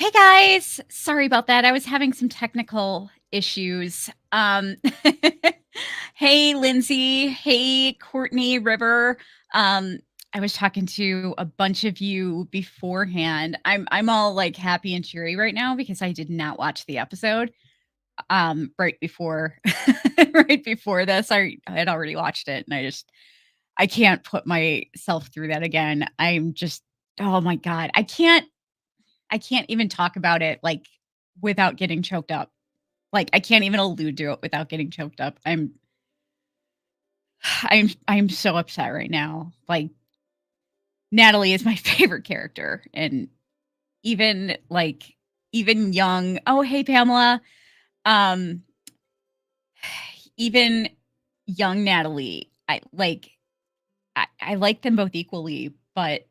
Hey guys, sorry about that. I was having some technical issues. Hey Lindsay, hey Courtney, River. Um, I was talking to a bunch of you beforehand. I'm all like happy and cheery right now because I did not watch the episode right before right before this. I had already watched it and I can't put myself through that again. I'm just oh my god. I can't even talk about it, like, without getting choked up. Like, I can't even allude to it without getting choked up. I'm so upset right now. Like, Natalie is my favorite character, and even, like, even young oh, hey, Pamela. Um, even young Natalie, I like them both equally, but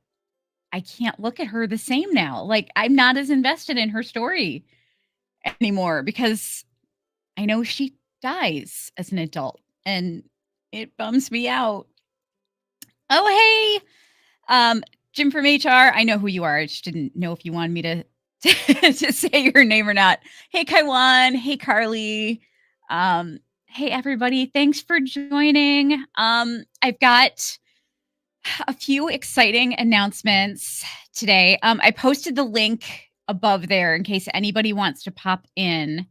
I can't look at her the same now. Like, I'm not as invested in her story anymore because I know she dies as an adult, and it bums me out. Oh, hey, Jim from HR. I know who you are. I just didn't know if you wanted me to to say your name or not. Hey, Kaiwan. Hey, Carly. Hey, everybody. Thanks for joining. I've got a few exciting announcements today. I posted the link above there in case anybody wants to pop in.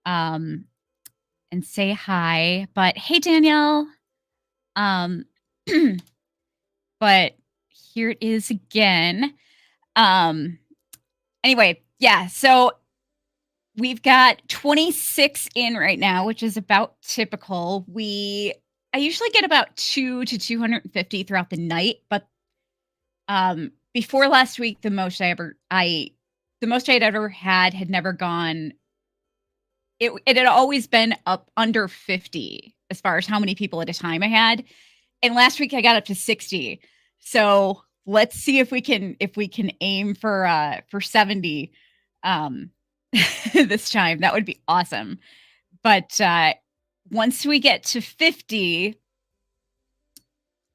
Um, and say hi. But hey, Danielle. Um, but here it is again. Um, anyway, yeah. So we've got 26 in right now, which is about typical. I usually get about 2 to 250 throughout the night, but before last week, the most I had ever had never gone. It had always been up under 50 as far as how many people at a time I had. And last week I got up to 60. So let's see if we can aim for 70 um this time. That would be awesome. But once we get to 50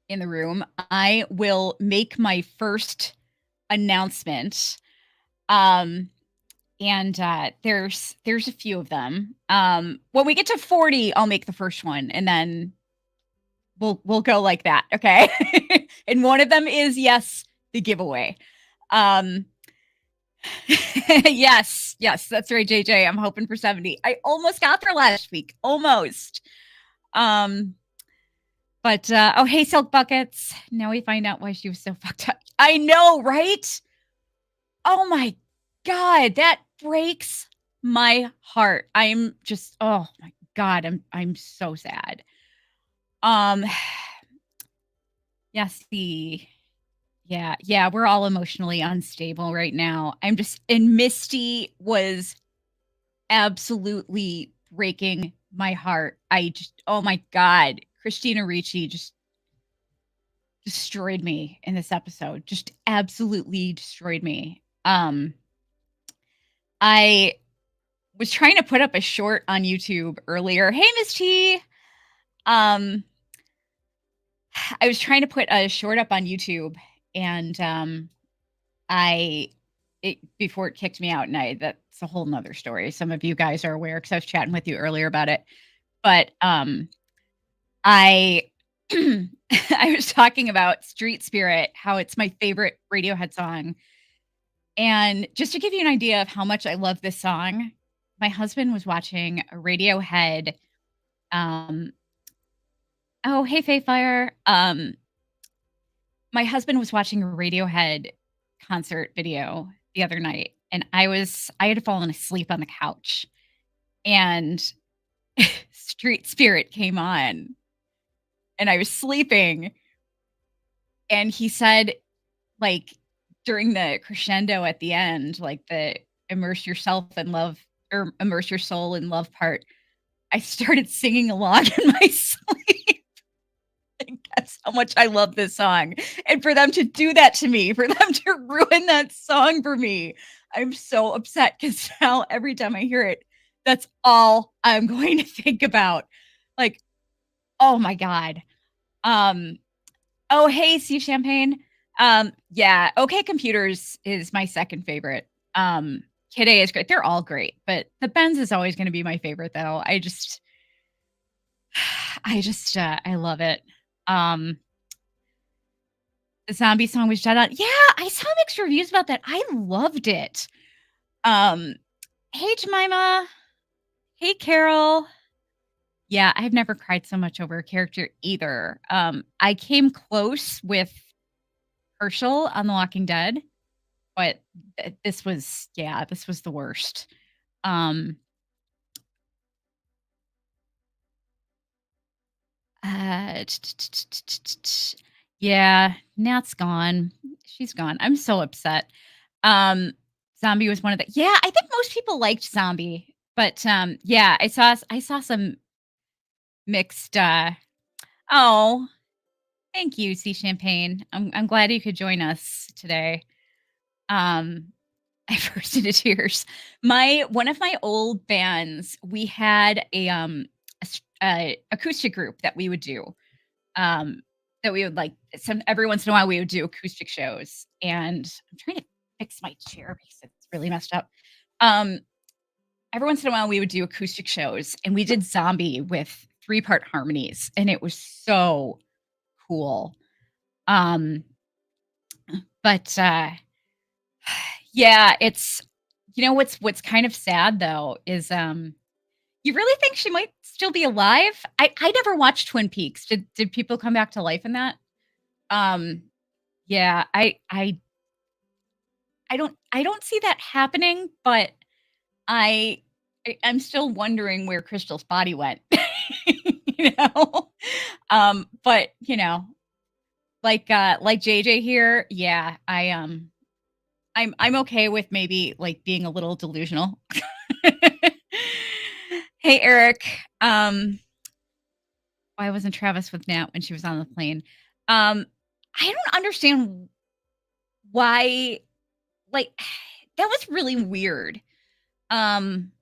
in the room, I will make my first announcement. And there's a few of them. When we get to 40, I'll make the first one, and then we'll go like that, okay? And one of them is yes, the giveaway. Um, yes, that's right, JJ. I'm hoping for 70. I almost got there last week, almost. Um, but oh hey, Silk Buckets. Now we find out why she was so fucked up. I know, right? Oh my god, that breaks my heart. I'm just oh my god, I'm so sad. Um yes, yeah, we're all emotionally unstable right now. I'm just and Misty was absolutely breaking my heart. I just oh my god, Christina Ricci just destroyed me in this episode. Just absolutely destroyed me. I was trying to put up a short on YouTube earlier. Hey, Miss T. Um, I was trying to put a short up on YouTube, and I it before it kicked me out, and that's a whole nother story. Some of you guys are aware because I was chatting with you earlier about it. But I I was talking about Street Spirit, how it's my favorite Radiohead song. And just to give you an idea of how much I love this song, my husband was watching a Radiohead. Um, oh, hey, Fayfire. My husband was watching a Radiohead concert video the other night, and I had fallen asleep on the couch, and Street Spirit came on, and I was sleeping, and he said, like, during the crescendo at the end, like the immerse yourself in love or immerse your soul in love part, I started singing along in my sleep. And that's how much I love this song. And for them to do that to me, for them to ruin that song for me, I'm so upset because now every time I hear it, that's all I'm going to think about. Like, oh my God. Um, oh, hey, Steve Champagne. Yeah, OK Computers is my second favorite. Kid A is great. They're all great, but the Benz is always going to be my favorite, though. I love it. Um, the zombie song was shut out. Yeah, I saw mixed reviews about that. I loved it. Um, hey Jemima. Hey Carol. Yeah, I've never cried so much over a character either. I came close with Herschel on The Walking Dead, but this was the worst. Um, yeah, Nat's gone. She's gone. I'm so upset. Um, Zombie was one of the yeah, I think most people liked Zombie, but, yeah, I saw some mixed, oh, thank you, Sea Champagne. I'm glad you could join us today. Um, I burst into tears. My one of my old bands, we had a acoustic group that we would do. Um, that we would like some every once in a while we would do acoustic shows, and I'm trying to fix my chair because it's really messed up. Um, every once in a while we would do acoustic shows, and we did Zombie with 3-part harmonies, and it was so cool. Um, but yeah, it's what's kind of sad though is you really think she might still be alive? I never watched Twin Peaks. Did people come back to life in that? Um, yeah, I don't see that happening, but I I'm still wondering where Crystal's body went. You know? But, like JJ here, yeah, I'm okay with maybe, like, being a little delusional. Hey, Eric. Why wasn't Travis with Nat when she was on the plane? Um, I don't understand why, like, that was really weird. Um,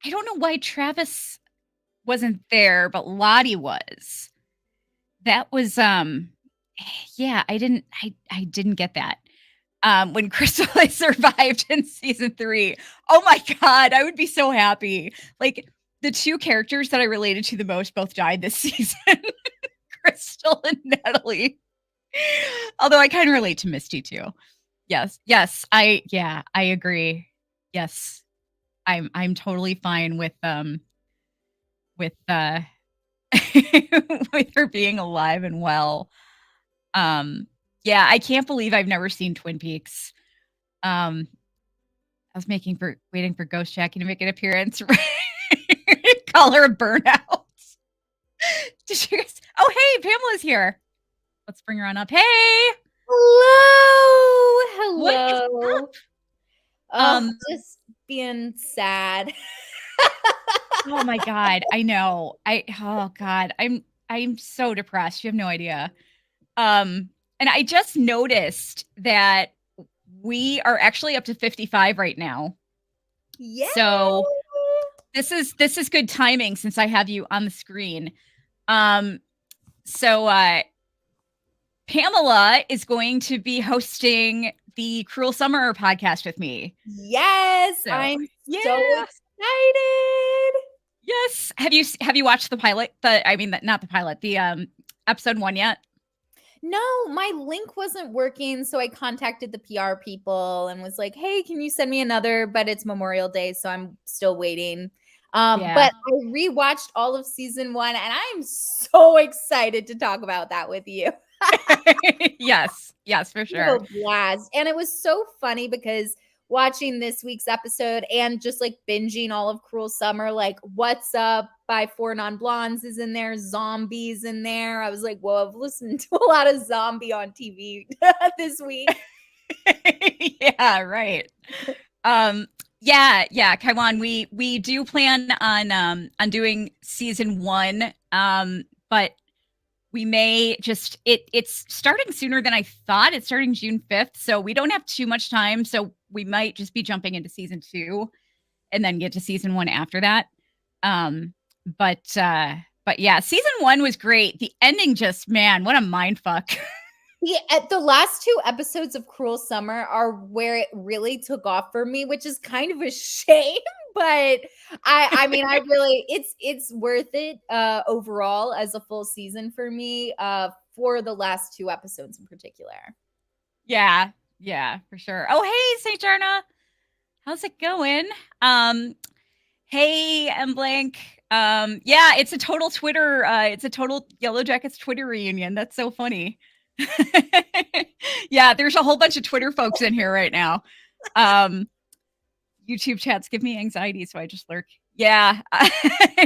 I don't know why Travis wasn't there, but Lottie was. That was, yeah, I didn't get that. When Crystal survived in season 3. Oh my god, I would be so happy. Like, the 2 characters that I related to the most both died this season. Crystal and Natalie. Although I kinda relate to Misty too. Yes, I agree. Yes. I'm totally fine with, with her being alive and well. Um, yeah, I can't believe I've never seen Twin Peaks. Um, I was waiting for Ghost Jackie to make an appearance. Call her a burnout. Did you guys Oh, hey, Pamela's here. Let's bring her on up. Hey! Hello, What is hello. up? Oh, Um, just being sad. oh my god, I know. Oh god, I'm so depressed. You have no idea. And I just noticed that we are actually up to 55 right now. Yeah. So this is good timing since I have you on the screen. Um, so Pamela is going to be hosting the Cruel Summer podcast with me. Yes, So I'm so yeah, excited. yes. Have you watched the pilot? Not the pilot, the episode 1 yet? No, my link wasn't working, so I contacted the PR people and was like, "Hey, can you send me another?" But it's Memorial Day, so I'm still waiting. Yeah. But I rewatched all of season 1, and I'm so excited to talk about that with you. Yes, for A sure. blast. And it was so funny because watching this week's episode and just like binging all of Cruel Summer, like What's Up by Four Non Blondes is in there, Zombies in there. I was like, whoa, I've listened to a lot of zombie on TV this week. Yeah, right. Yeah, Kaiwan, we do plan on doing season 1. But we may just it's starting sooner than I thought. It's starting June 5th, so we don't have too much time. So we might just be jumping into season 2 and then get to season 1 after that. Um, but yeah, season 1 was great. The ending just, man, what a mind fuck. Yeah, at the last 2 episodes of Cruel Summer are where it really took off for me, which is kind of a shame, but I mean, I really it's worth it, overall as a full season for me, for the last 2 episodes in particular. Yeah, yeah, for sure. Oh, hey, St. Jarna. How's it going? Um, hey, M Blank. Yeah, it's a total Yellowjackets Twitter reunion. That's so funny. Yeah, there's a whole bunch of Twitter folks in here right now. Um, YouTube chats give me anxiety, so I just lurk. Yeah.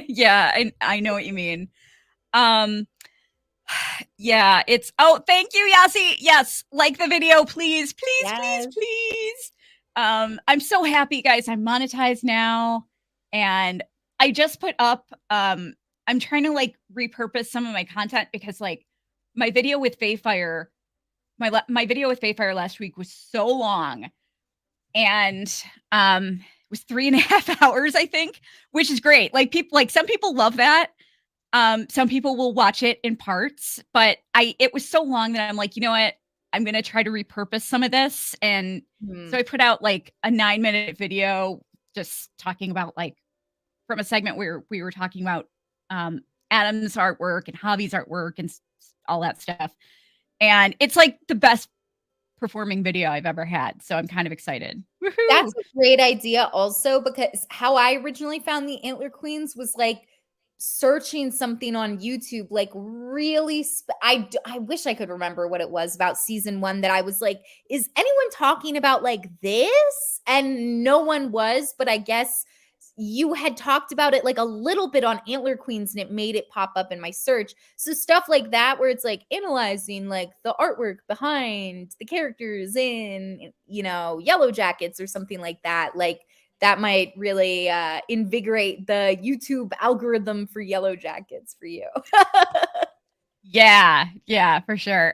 Yeah, I know what you mean. Um, yeah, it's oh, thank you, Yasi. Yes, like the video, please, please, please, Yes. please. I'm so happy, guys. I'm monetized now, and I just put up. I'm trying to like repurpose some of my content because like my video with Fayfire, my video with Fayfire last week was so long, and it was 3.5 hours, I think, which is great. Like people, like some people love that, some people will watch it in parts, but it was so long that I'm like, you know what? I'm gonna try to repurpose some of this. And so Mhm. I put out like a 9-minute video just talking about like from a segment where we were talking about um Adam's artwork and Javi's artwork and all that stuff. And it's like the best performing video I've ever had. So I'm kind of excited. That's Woohoo! a great idea also because how I originally found the Antler Queens was, like, searching something on YouTube, like, really I wish I could remember what it was about season 1 that I was like, "Is anyone talking about, like, this?" And no one was, but I guess you had talked about it, like, a little bit on Antler Queens, and it made it pop up in my search. So stuff like that where it's, like, analyzing, like, the artwork behind the characters in, Yellowjackets or something like that, like, that might really, invigorate the YouTube algorithm for Yellowjackets for you. Yeah, yeah, for sure.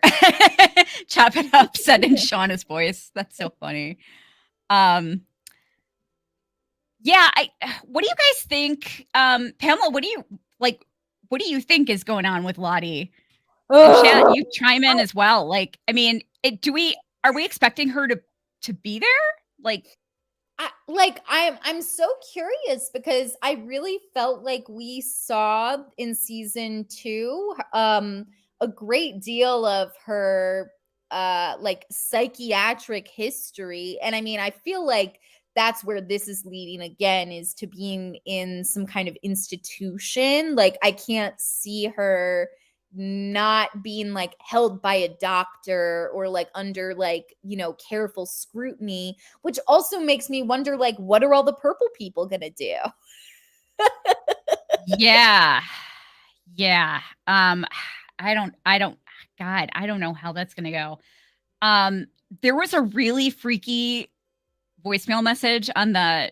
Chop it up, said in Shauna's voice. That's so funny. Um, yeah, I what do you guys think? Pamela, what do you like what do you think is going on with Lottie? And chat, Ugh. you chime in as well. Like, I mean, do we are we expecting her to be there? Like, I'm so curious because I really felt like we saw in season 2 a great deal of her like psychiatric history, and I mean I feel like that's where this is leading again, is to being in some kind of institution. Like I can't see her not being like held by a doctor or like under like, careful scrutiny, which also makes me wonder, like, what are all the purple people gonna do? yeah. Yeah. I don't God, I don't know how that's gonna go. Um, there was a really freaky voicemail message on the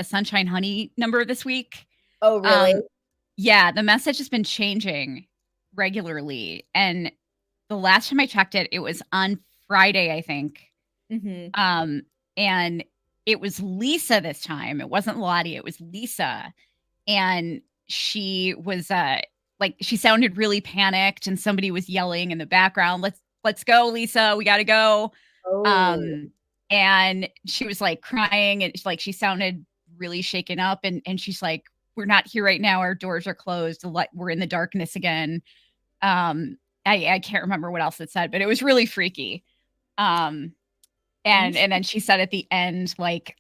Sunshine Honey number this week. Oh, really? Um, yeah, the message has been changing regularly, and the last time I checked it, it was on Friday, I think. Mhm. Um, and it was Lisa this time. It wasn't Lottie, it was Lisa. And she was like she sounded really panicked and somebody was yelling in the background, let's go, Lisa, we got to go. Oh. Um, and she was like crying and like she sounded really shaken up and she's like, we're not here right now, our doors are closed, we're in the darkness again. I can't remember what else it said, but it was really freaky. Um, and then she said at the end, like,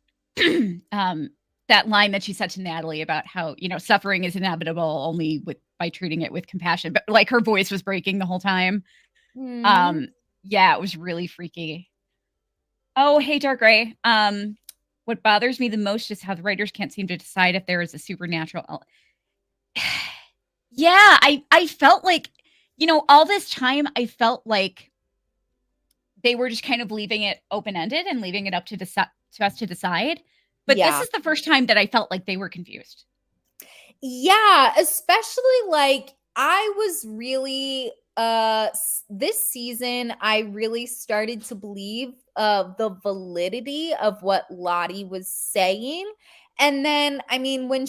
um, that line that she said to Natalie about how, suffering is inevitable only by treating it with compassion. But like her voice was breaking the whole time. Mm. Um, yeah, it was really freaky. Oh, hey, Dark Gray. What bothers me the most is how the writers can't seem to decide if there is a supernatural. Yeah, I felt like, all this time I felt like they were just kind of leaving it open-ended and leaving it up to us to decide. But this Yeah. is the first time that I felt like they were confused. Yeah, especially like I was really this season I really started to believe the validity of what Lottie was saying. And then I mean when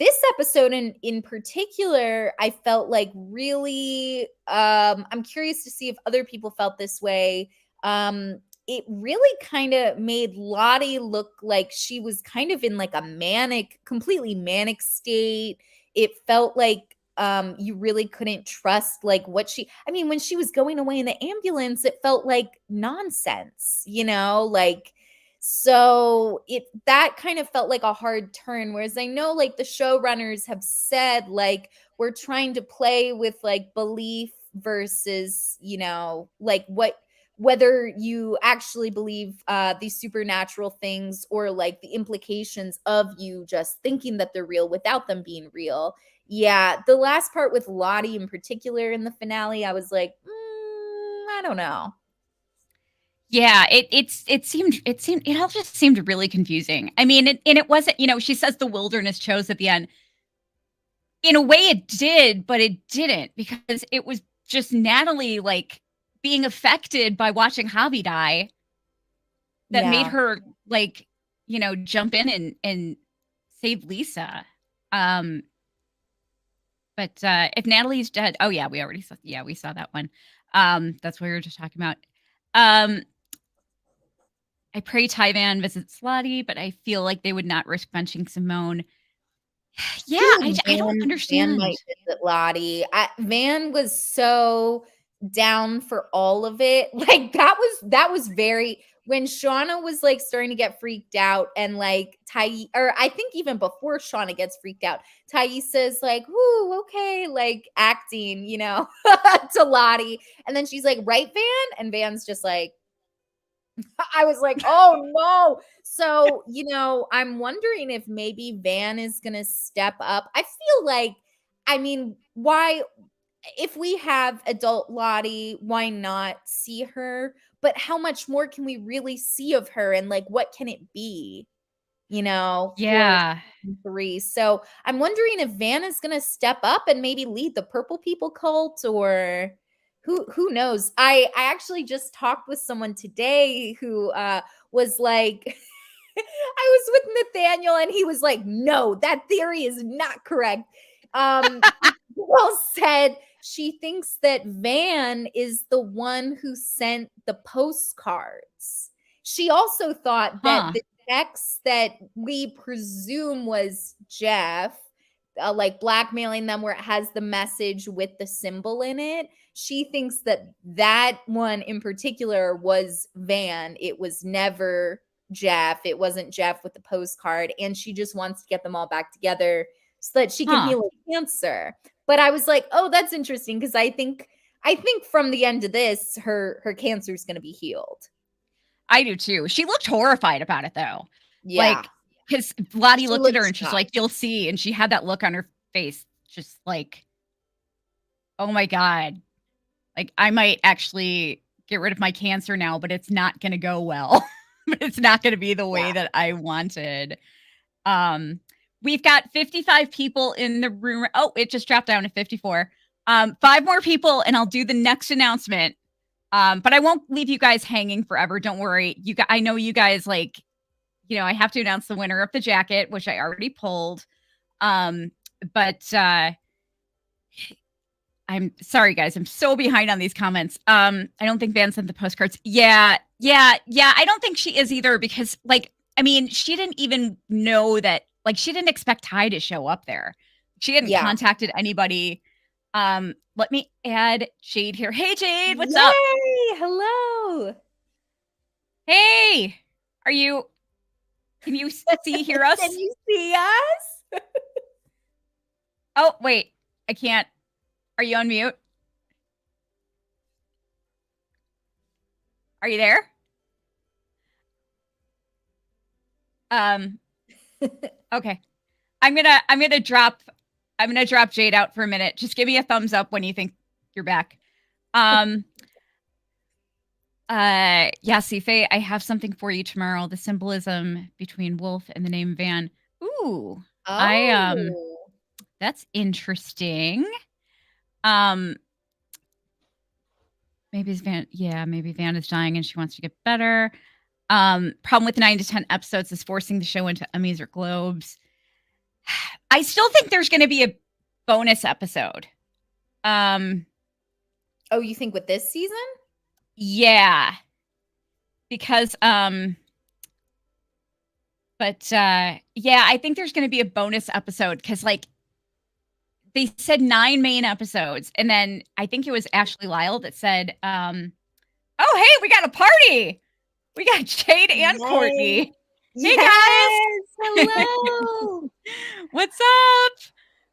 this episode in particular, I felt like really I'm curious to see if other people felt this way. It really kind of made Lottie look like she was kind of in like a completely manic state. It felt like you really couldn't trust like when she was going away in the ambulance, it felt like nonsense, like so that kind of felt like a hard turn. Whereas I know like the showrunners have said like we're trying to play with like belief versus, like whether you actually believe these supernatural things or like the implications of you just thinking that they're real without them being real. Yeah, the last part with Lottie in particular in the finale, I was like, I don't know. Yeah, it all just seemed really confusing. I mean, and it wasn't, she says the wilderness chose at the end. In a way it did, but it didn't because it was just Natalie like being affected by watching Javi die that made Yeah. her like, jump in and save Lisa. Um but if Natalie's dead, oh yeah, we saw that one. That's what we were just talking about. I pray Tyvan visits Lottie, but I feel like they would not risk benching Simone. Yeah, I feel like I don't Van understand. might visit Lottie. Van was so down for all of it. Like that was very when Shauna was like starting to get freaked out and like or I think even before Shauna gets freaked out, Thaisa's like, "Whoo, okay," like acting, to Lottie. And then she's like, "Right, Van?" And Van's just like, I was like, oh no. So, I'm wondering if maybe Van is going to step up. I feel like, why, if we have adult Lottie, why not see her? But how much more can we really see of her? And like, what can it be, for Yeah. season 3? So I'm wondering if Van is going to step up and maybe lead the Purple People cult or who knows. I actually just talked with someone today who was like I was with Nathaniel and he was like, no, that theory is not correct. Well said. She thinks that Van is the one who sent the postcards. She also thought that Huh. the text that we presume was Jeff, like blackmailing them where it has the message with the symbol in it. She thinks that that one in particular was Van. It was never Jeff. It wasn't Jeff with the postcard. And she just wants to get them all back together so that she can Huh. heal her cancer. But I was like, oh, that's interesting because I think from the end of this, her cancer is going to be healed. I do too. She looked horrified about it though. Yeah. Like, because Lottie She looked at looked her and she's shocked. like, you'll see. And she had that look on her face, just like, oh my God. Like, I might actually get rid of my cancer now, but it's not going to go well. It's not going to be the way Yeah. that I wanted. Um, we've got 55 people in the room. Oh, it just dropped down to 54. 5 more people, and I'll do the next announcement. But I won't leave you guys hanging forever. Don't worry. I know you guys like, I have to announce the winner of the jacket, which I already pulled. But I'm sorry, guys. I'm so behind on these comments. I don't think Van sent the postcards. Yeah. I don't think she is either because, like, I mean, she didn't even know that, like, she didn't expect Ty to show up there. She hadn't Yeah. contacted anybody. Let me add Jade here. Hey, Jade, what's up? Yay! Hello. Hey, can you hear Can us? you see us? Oh, wait, I can't. Are you on mute? Are you there? Okay. I'm gonna drop Jade out for a minute. Just give me a thumbs up when you think you're back. Yeah, Sife, I have something for you tomorrow. The symbolism between wolf and the name Van. Ooh. I Oh. That's interesting. Um maybe Van is dying and she wants to get better. Problem with 9 to 10 episodes is forcing the show into Emmys or Globes. I still think there's going to be a bonus episode. Oh, you think with this season? Yeah. Because yeah, I think there's going to be a bonus episode cuz like they said 9 main episodes and then I think it was Ashley Lyle that said oh, hey, we got a party. We got Jade and Yay. Courtney. Hey Yes, guys. hello. What's up?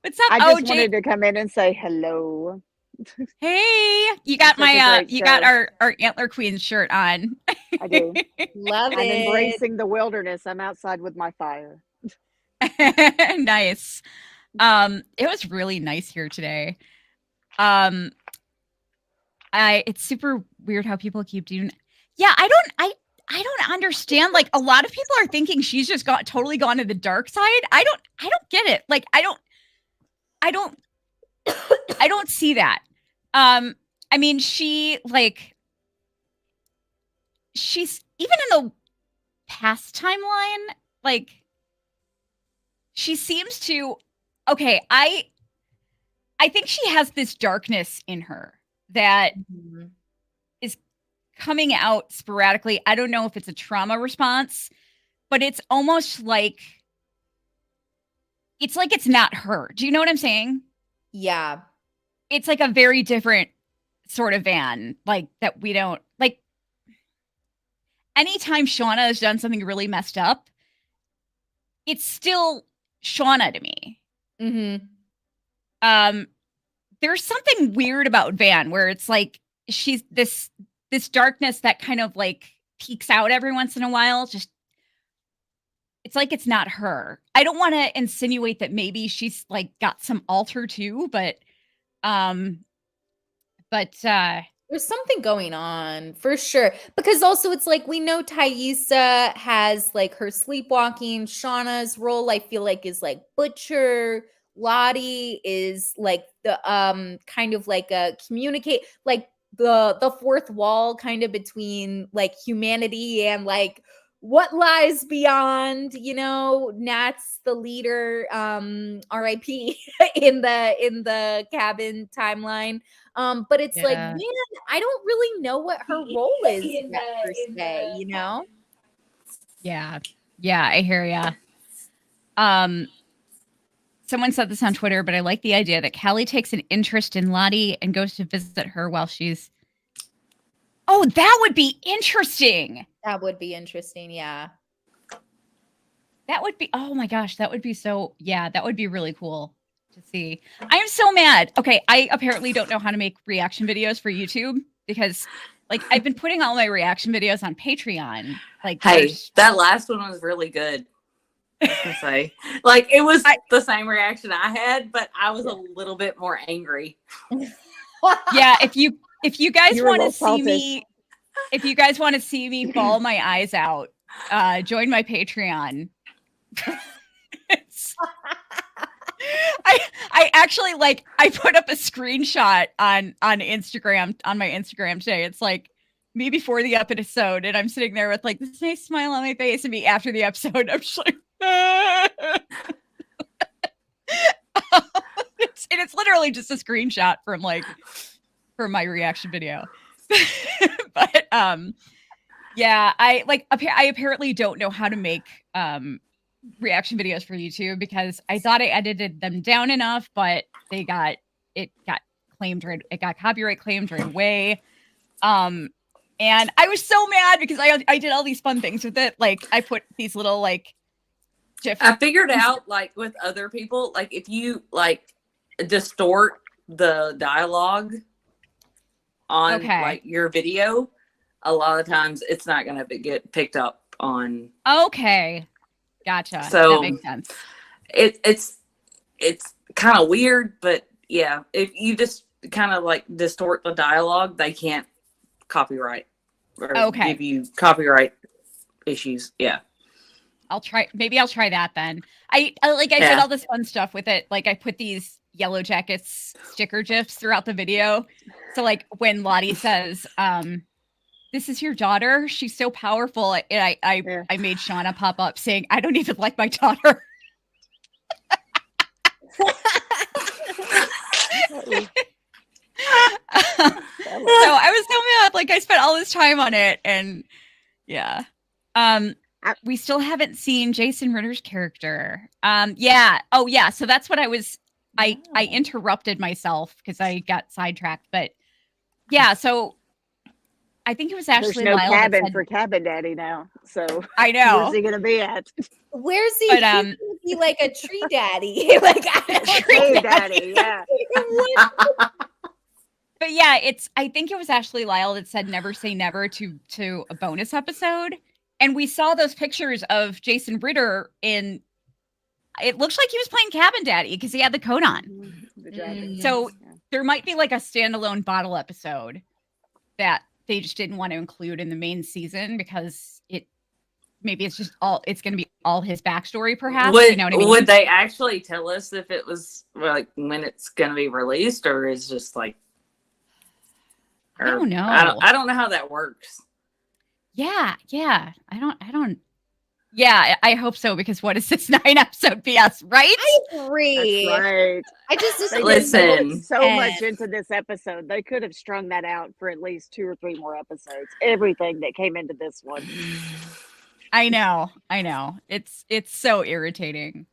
What's up? I Oh, just Jade. wanted to come in and say hello. Hey, you got Such a my great you got show. our Antler Queen shirt on. I do. Love I'm it. embracing the wilderness. I'm outside with my fire. Nice. It was really nice here today. It's super weird how people keep doing. Yeah, I don't understand. Like a lot of people are thinking she's just totally gone to the dark side. I don't get it. Like I don't see that. I mean, she's even in the past timeline, like she seems to okay, I think she has this darkness in her that is coming out sporadically. I don't know if it's a trauma response, but it's almost like it's not her. Do you know what I'm saying? Yeah. It's like a very different sort of Van, like that we don't like. Anytime Shauna has done something really messed up, it's still Shauna to me. There's something weird about Van where it's like she's this darkness that kind of like peeks out every once in a while. Just it's like it's not her. I don't want to insinuate that maybe she's like got some alter too, but there's something going on for sure. Because also it's like we know Thaisa has like her sleepwalking. Shauna's role, I feel like, is like butcher. Lottie is like the kind of like a communicate, like the fourth wall kind of between like humanity and like what lies beyond, you know. Nat's the leader, RIP in the cabin timeline. But it's like, man, I don't really know what her role is yet per se, you know? Yeah, I hear ya. Someone said this on Twitter, but I like the idea that Callie takes an interest in Lottie and goes to visit her while she's. Oh, that would be interesting. That would be interesting, yeah. That would be. Oh my gosh, that would be so. Yeah, that would be really cool to see. I am so mad. Okay, I apparently don't know how to make reaction videos for YouTube because, like, I've been putting all my reaction videos on Patreon. Like, hey, that last one was really good. I was gonna say, like, it was the same reaction I had, but I was a little bit more angry. Yeah, if you guys want to see me, if you guys want to see me bawl my eyes out, join my Patreon. I actually like I put up a screenshot on Instagram on my Instagram today. It's like me before the episode, and I'm sitting there with like this nice smile on my face, and me after the episode, I'm just like. It's literally just a screenshot from my reaction video. But yeah, I apparently don't know how to make reaction videos for YouTube because I thought I edited them down enough, but it got claimed right, it got copyright claimed right away. And I was so mad because I did all these fun things with it. Like I put these little like I figured out like with other people, like if you like distort the dialogue on like your video, a lot of times it's not going to get picked up on. Okay. Gotcha. So that makes sense. It's kind of weird, but yeah, if you just kind of like distort the dialogue, they can't copyright or give you copyright issues. Yeah. Maybe I'll try that then. I did all this fun stuff with it. Like I put these Yellowjackets sticker gifs throughout the video. So like when Lottie says, this is your daughter, she's so powerful. And I made Shauna pop up saying, I don't even like my daughter. So I was telling you, like, I spent all this time on it, and yeah. We still haven't seen Jason Ritter's character. Yeah. Oh, yeah. So that's what I was. I interrupted myself because I got sidetracked. But yeah, so I think it was Ashley There's no Lyle that cabin said, for Cabin Daddy now. So I know. where's he gonna be at? Where's he? But, He's gonna be like a tree daddy. Like I don't Tree know. Daddy, yeah. But yeah, I think it was Ashley Lyle that said never say never to a bonus episode. And we saw those pictures of Jason Ritter in, it looks like he was playing Cabin Daddy because he had the coat on. The jacket. So Yeah. there might be like a standalone bottle episode that they just didn't want to include in the main season because maybe it's going to be all his backstory, perhaps. Would, you know what I mean? Would they actually tell us if it was like when it's going to be released, or is just like? I don't know. I don't know how that works. Yeah. I don't. Yeah, I hope so, because what is this 9-episode BS, right? I agree. That's right. I just They Listen. put so much into this episode. They could have strung that out for at least 2 or 3 more episodes. Everything that came into this one. I know. It's so irritating.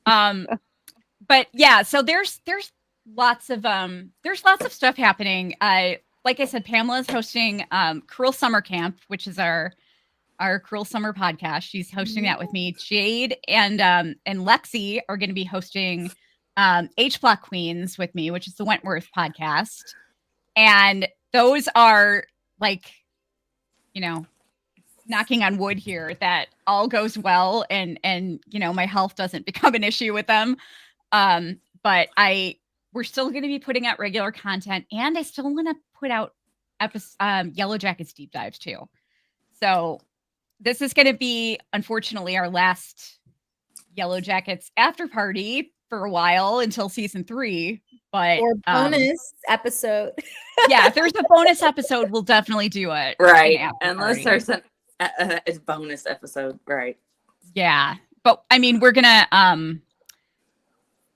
But yeah, so there's lots of stuff happening. Like I said, Pamela's hosting Cruel Summer Camp, which is our Cruel Summer podcast. She's hosting that with me. Jade and Lexi are going to be hosting H Block Queens with me, which is the Wentworth podcast. And those are, like, you know, knocking on wood here that all goes well and you know, my health doesn't become an issue with them. But we're still going to be putting out regular content, and I still want to put out Yellowjackets deep dives too. So this is going to be, unfortunately, our last Yellowjackets after party for a while until season 3. But or bonus episode. Yeah, if there's a bonus episode, we'll definitely do it. Right. Unless there's a bonus episode. Right. Yeah. But I mean, we're going to,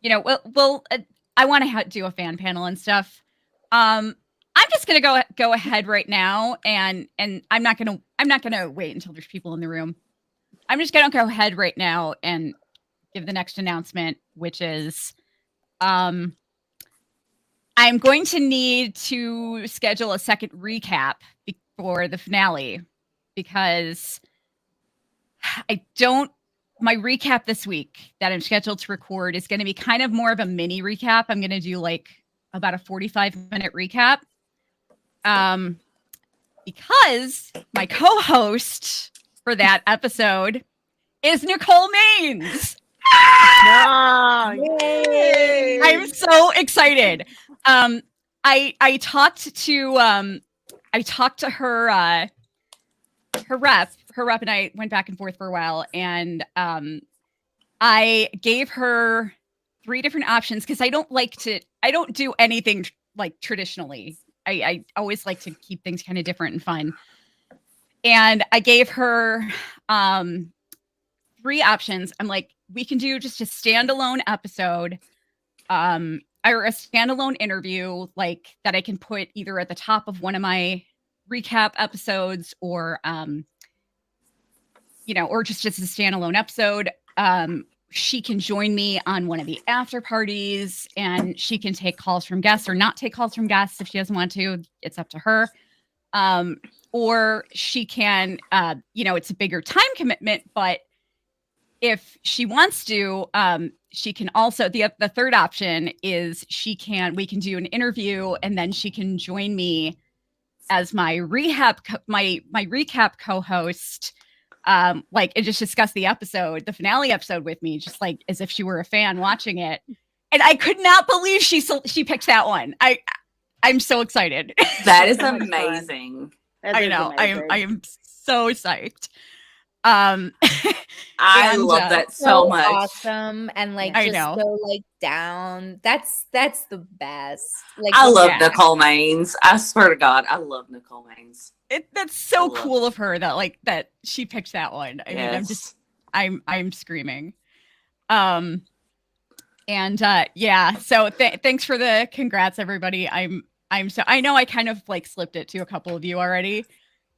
you know, we'll I want to do a fan panel and stuff. I'm just gonna go ahead right now, and I'm not gonna wait until there's people in the room. I'm just gonna go ahead right now and give the next announcement, which is, I'm going to need to schedule a second recap for the finale, because my recap this week that I'm scheduled to record is going to be kind of more of a mini recap. I'm going to do like about a 45-minute recap. Because my co-host for that episode is Nicole Maines. No, yay! I'm so excited. I talked to her rep and I went back and forth for a while, and I gave her 3 different options because I don't do anything like traditionally. I always like to keep things kind of different and fun. And I gave her 3 options. I'm like, we can do just a standalone episode, or a standalone interview, like that I can put either at the top of one of my recap episodes, or you know, or just a standalone episode. She can join me on one of the after parties, and she can take calls from guests or not take calls from guests if she doesn't want to. It's up to her. Or she can, you know, it's a bigger time commitment, but if she wants to, she can also, the third option is we can do an interview, and then she can join me as my recap co-host, like, and just discuss the finale episode with me, just like as if she were a fan watching it. And I could not believe she picked that one. I'm so excited. That is amazing. I know. I am so psyched. I love that so much. Awesome, and like I just know. so like down. That's the best. Like, I love Yeah. Nicole Maines. I swear to God, I love Nicole Maines. That's so I love cool of her that she picked that one. I mean, Yes. I'm screaming. And yeah, so thanks for the congrats, everybody. I know I kind of like slipped it to a couple of you already.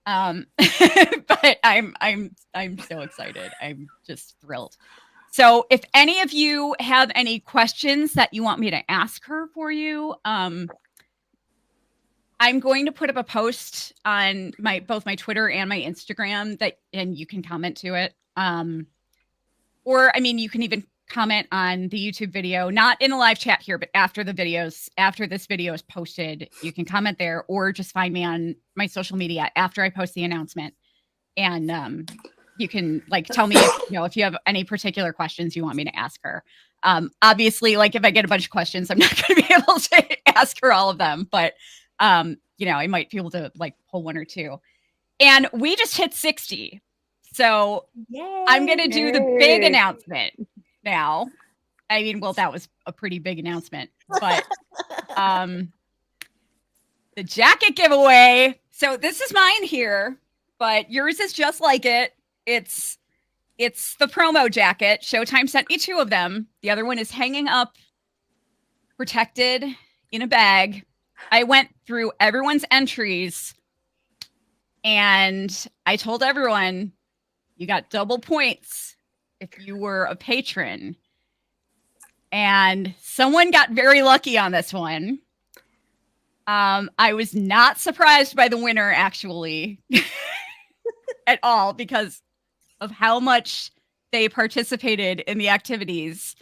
But I'm so excited. I'm just thrilled. So if any of you have any questions that you want me to ask her for you, I'm going to put up a post on both my Twitter and my Instagram and you can comment to it. Or I mean, you can even comment on the YouTube video, not in a live chat here, but after this video is posted, you can comment there or just find me on my social media after I post the announcement. And you can like tell me if you have any particular questions you want me to ask her. Obviously, like if I get a bunch of questions, I'm not going to be able to ask her all of them, but I might be able to like pull one or two. And we just hit 60. So yay, I'm going to do the big announcement now. I mean, well, that was a pretty big announcement, but the jacket giveaway. So this is mine here, but yours is just like it. It's the promo jacket. Showtime sent me 2 of them. The other one is hanging up, protected in a bag. I went through everyone's entries and I told everyone you got double points if you were a patron. And someone got very lucky on this one. I was not surprised by the winner, actually, at all, because of how much they participated in the activities.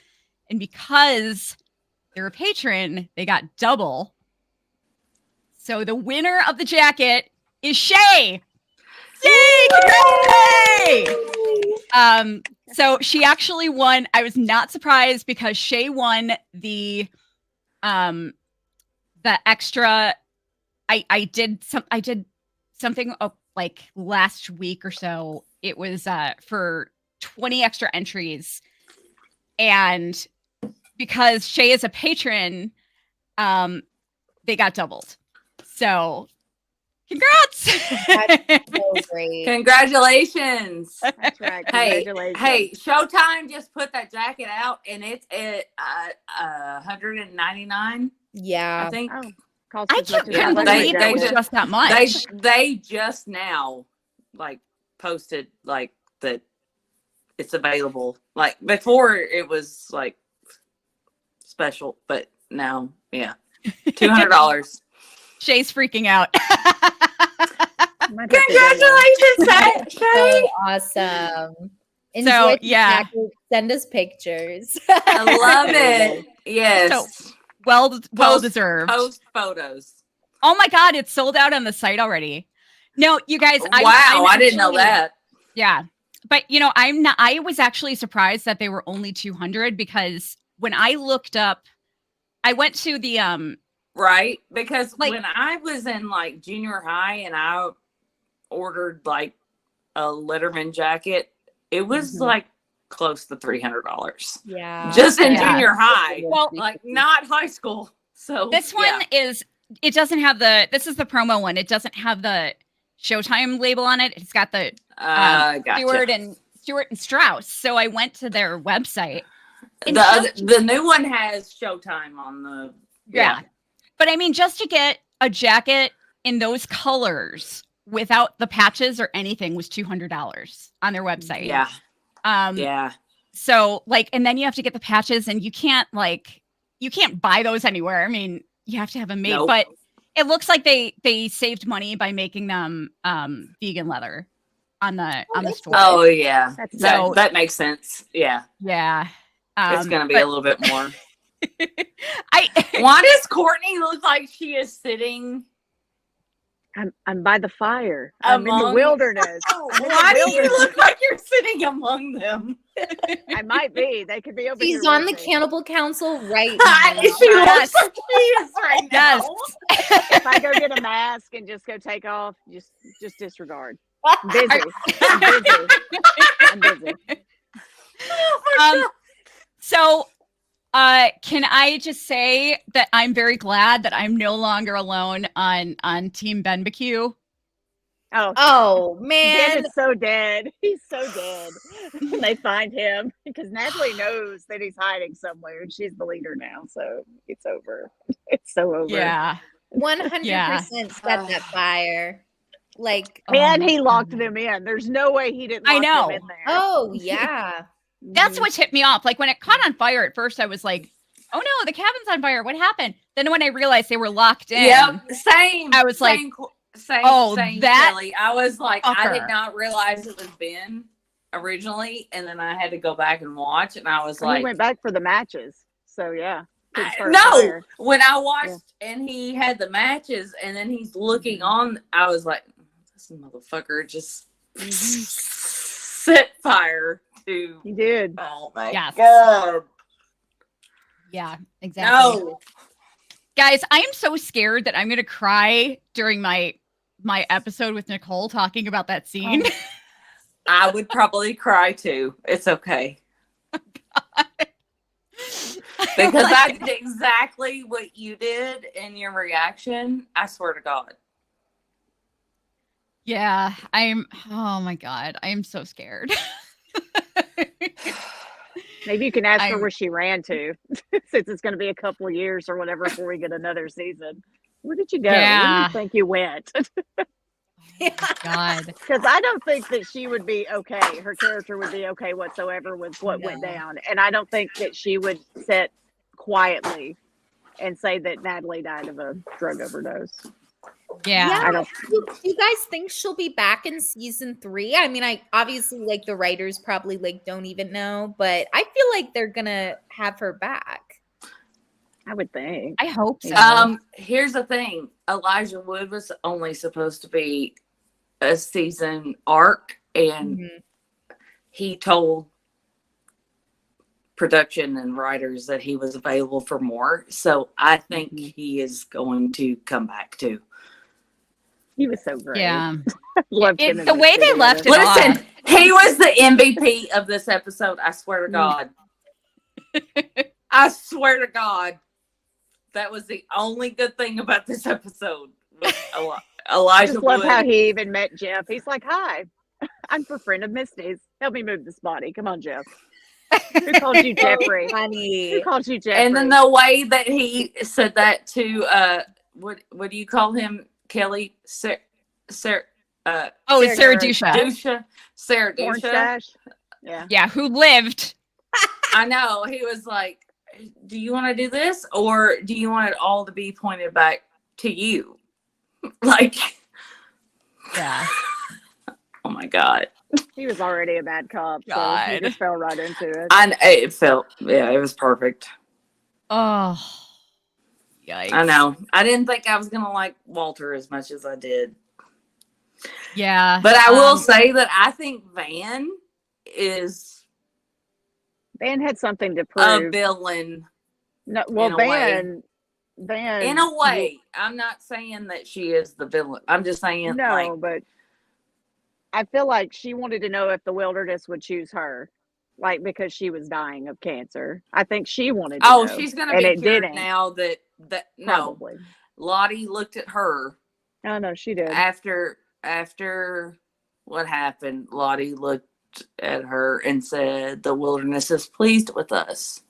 And because they're a patron, they got double. So the winner of the jacket is Shay. Yay! So she actually won. I was not surprised because Shay won the extra. I did something like last week or so. It was for 20 extra entries, and because Shay is a patron, they got doubled. So congrats. That's so great. Congratulations. That's right. Congratulations. Hey, Showtime just put that jacket out and it's at $199. Yeah. I think. Oh, I couldn't believe it was just that much. They just now like posted like that it's available. Like before it was like special, but now, yeah. $200. Shay's freaking out. Congratulations, Shay! Awesome. So, yeah. Send us pictures. I love it. Yes. So, well deserved. Post photos. Oh my God, it's sold out on the site already. No, you guys. I didn't know that. Yeah. But I was actually surprised that they were only 200 because when I looked up, I went to the right, because when I was in like junior high and I ordered like a Letterman jacket, it was like close to $300. Yeah, just in junior high. Well, like not high school. So this one it doesn't have this is the promo one. It doesn't have the Showtime label on it. It's got the gotcha. Stewart and Strauss. So I went to their website. The new one has Showtime on the yeah. But I mean, just to get a jacket in those colors without the patches or anything was $200 on their website. Yeah. Yeah. So and then you have to get the patches and you can't buy those anywhere. I mean, you have to have them made, but it looks like they saved money by making them vegan leather on the store. Oh yeah. That makes sense. Yeah. Yeah. It's going to be a little bit more. Why does Courtney look like she is sitting? I'm by the fire. I'm in the wilderness. Why do you look like you're sitting among them? I might be. They could be over here. She's on the Cannibal Council right now. She looks like she is right now. If I go get a mask and just go take off, just disregard. I'm busy. I'm busy. So can I just say that I'm very glad that I'm no longer alone on Team BenBQ? Oh Ben man. is so dead. He's so dead. They find him because Natalie knows that he's hiding somewhere, and she's the leader now. So it's over. It's so over. Yeah. 100% set that fire. Like, And Oh he my locked God. them in. There's no way he didn't I lock know. them in there. oh yeah. That's Mhm. what tipped me off. Like when it caught on fire at first, I was like, "Oh no, the cabin's on fire! What happened?" Then when I realized they were locked in, Yep, same. I was like, same, oh, same, that Kelly. I was like, I did fucker. not realize it was Ben originally, and then I had to go back and watch, and I was He like, went back for the matches. So yeah. Couldn't start a no. fire. When I watched and he had the matches, and then he's looking on, I was like, this motherfucker just set fire to. He did. Oh my Yes. God! Yeah, exactly. No. Guys, I am so scared that I'm gonna cry during my episode with Nicole talking about that scene. I would probably cry too. It's okay. Because I did exactly what you did in your reaction. I swear to God. Yeah, oh my God, I am so scared. Maybe you can ask her I'm- where she ran to, since it's going to be a couple of years or whatever before we get another season. Where did you go? Where do Yeah. you think you went? God. Because I don't think that she would be okay. Her character would be okay whatsoever with what went No. down. And I don't think that she would sit quietly and say that Natalie died of a drug overdose. Yeah. I don't. Do you guys think she'll be back in season 3? I mean, I obviously like the writers probably like don't even know, but I feel like they're gonna have her back. I would think. I hope so. Here's the thing. Elijah Wood was only supposed to be a season arc, and Mhm. he told production and writers that he was available for more. So I think he is going to come back too. He was so great. Yeah. Loved him in The this way they video. left it Listen, off. he was the MVP of this episode. I swear to God. I swear to God. That was the only good thing about this episode. Was I Elijah just love Wood. how he even met Jeff. He's like, "Hi, I'm a friend of Misty's. Help me move this body. Come on, Jeff." Who called you Jeffrey? Funny. Who called you Jeffrey? And then the way that he said that to what do you call him, Kelly? Sarah Sarah Dusha. Dusha. Sarah Orange Dusha. Dash. Yeah. Yeah, who lived. I know. He was like, do you want to do this, or do you want it all to be pointed back to you? Like, Yeah. oh my God. He was already a bad cop, so God. he just fell right into it. It was perfect. Oh. Yikes. I know. I didn't think I was going to like Walter as much as I did. Yeah. But I will say that I think Van is Van had something to a prove. villain. No, well, in a way. Van. In a way. I'm not saying that she is the villain. I'm just saying, No, like, but I feel like she wanted to know if the wilderness would choose her, like because she was dying of cancer. I think she wanted to know. she's going to and be it cured didn't. now that no. Probably. Lottie looked at her Oh no, she did. after what happened. Lottie looked at her and said, "The wilderness is pleased with us."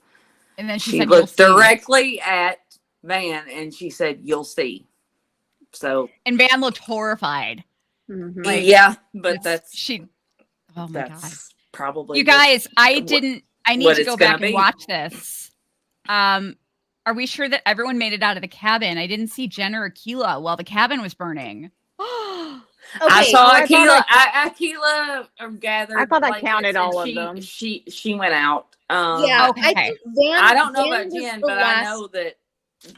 And then she She said, looked "You'll see." directly at Van and she said, "You'll see." So And Van looked horrified. Mhm. Like, yeah, but oh my God. that's probably You guys, I what- need what to it's go gonna back and be. watch this. Are we sure that everyone made it out of the cabin? I didn't see Jen or Akila while the cabin was burning. I saw I thought Akila gathered. I thought I blankets counted and all of them. She went out. Yeah, Okay. I think Van. I don't know Van about was Jen, the but last- I know that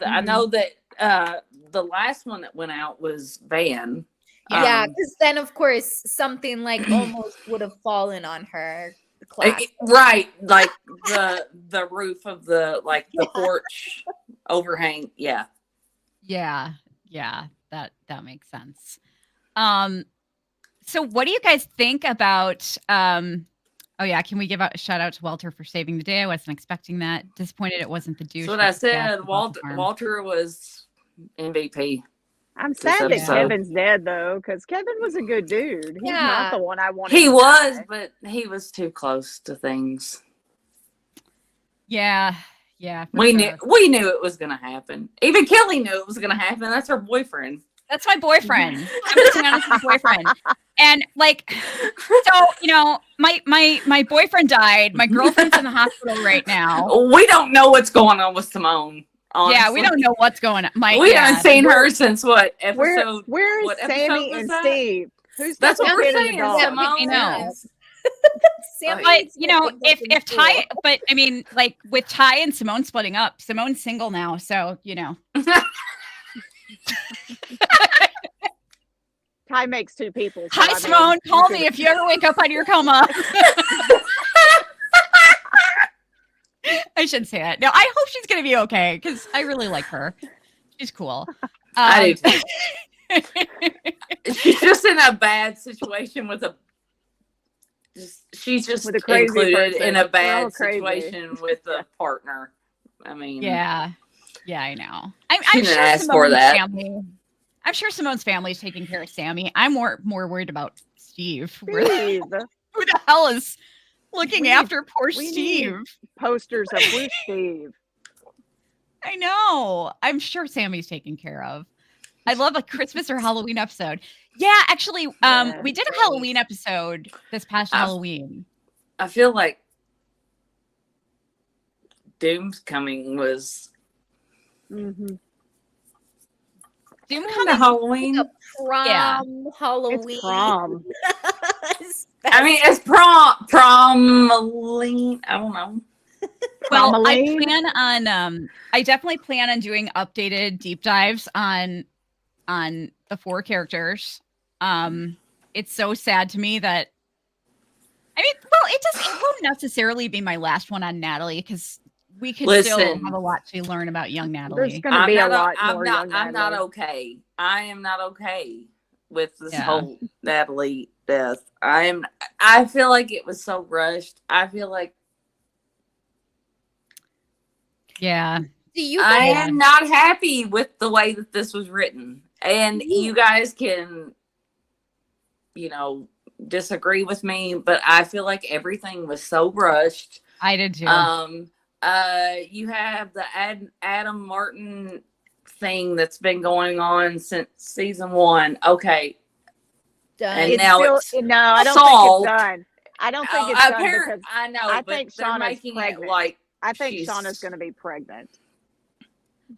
I know that the last one that went out was Van. Yeah, because then of course something like almost would have fallen on her. The class. Right, like the roof of the porch overhang. Yeah. Yeah, that makes sense. So what do you guys think about oh yeah, can we give a shout out to Walter for saving the day? I wasn't expecting that. Disappointed it wasn't the douche. That's what I with the gas said. and off the farm. Walter was MVP. I'm this sad that episode. Kevin's dead though, because Kevin was a good dude. He's not the one I wanted. He to was, die. but he was too close to things. Yeah. We knew it was gonna happen. Even Kelly knew it was gonna happen. That's her boyfriend. That's my boyfriend. I'm just being honest with my boyfriend. And like, so my boyfriend died. My girlfriend's in the hospital right now. We don't know what's going on with Simone. Honestly. Yeah, we don't know what's going on. We haven't seen her since what episode? Where is what Sammy episode and that? Steve? Who's That's what we're getting saying. the dog? I know. Sammy, But if Ty, but I mean, like with Ty and Simone splitting up, Simone's single now, so Ty makes two people. So Hi, Simone. Call me if you ever wake up out of your coma. I shouldn't say that. No, I hope she's gonna be okay because I really like her. She's cool. I do too. She's just in a bad situation with she's just with a crazy included person. in a bad crazy. situation with a partner. I mean, yeah, I know. I'm didn't sure ask for Simone's that. family. I'm sure Simone's family is taking care of Sammy. I'm more worried about Steve. Steve. Who the hell is looking after poor we Steve? need posters of Blue Steve. I know. I'm sure Sammy's taken care of. I love a Christmas or Halloween episode. Yeah, actually, we did a Halloween episode this past Halloween. I feel like Doom's Coming was Mm-hmm. Doom kind Coming of Halloween. Prom, Halloween. It's prom. I mean, it's prom-line. I don't know. Well, Promaline? I definitely plan on doing updated deep dives on the 4 characters. It's so sad to me that it won't necessarily be my last one on Natalie because we could still have a lot to learn about young Natalie. There's going to be a lot more. I'm not okay. I am not okay with this whole Natalie death. I feel like it was so rushed. I feel like I am not happy with the way that this was written. And you guys can, disagree with me, but I feel like everything was so rushed. I did too. You have the Adam Martin thing that's been going on since season 1. Okay. Done. And now it's no, I don't solved. think it's done. I don't think it's done because I know, I but think they're Shauna's making pregnant. it like I think Shauna's going to be pregnant.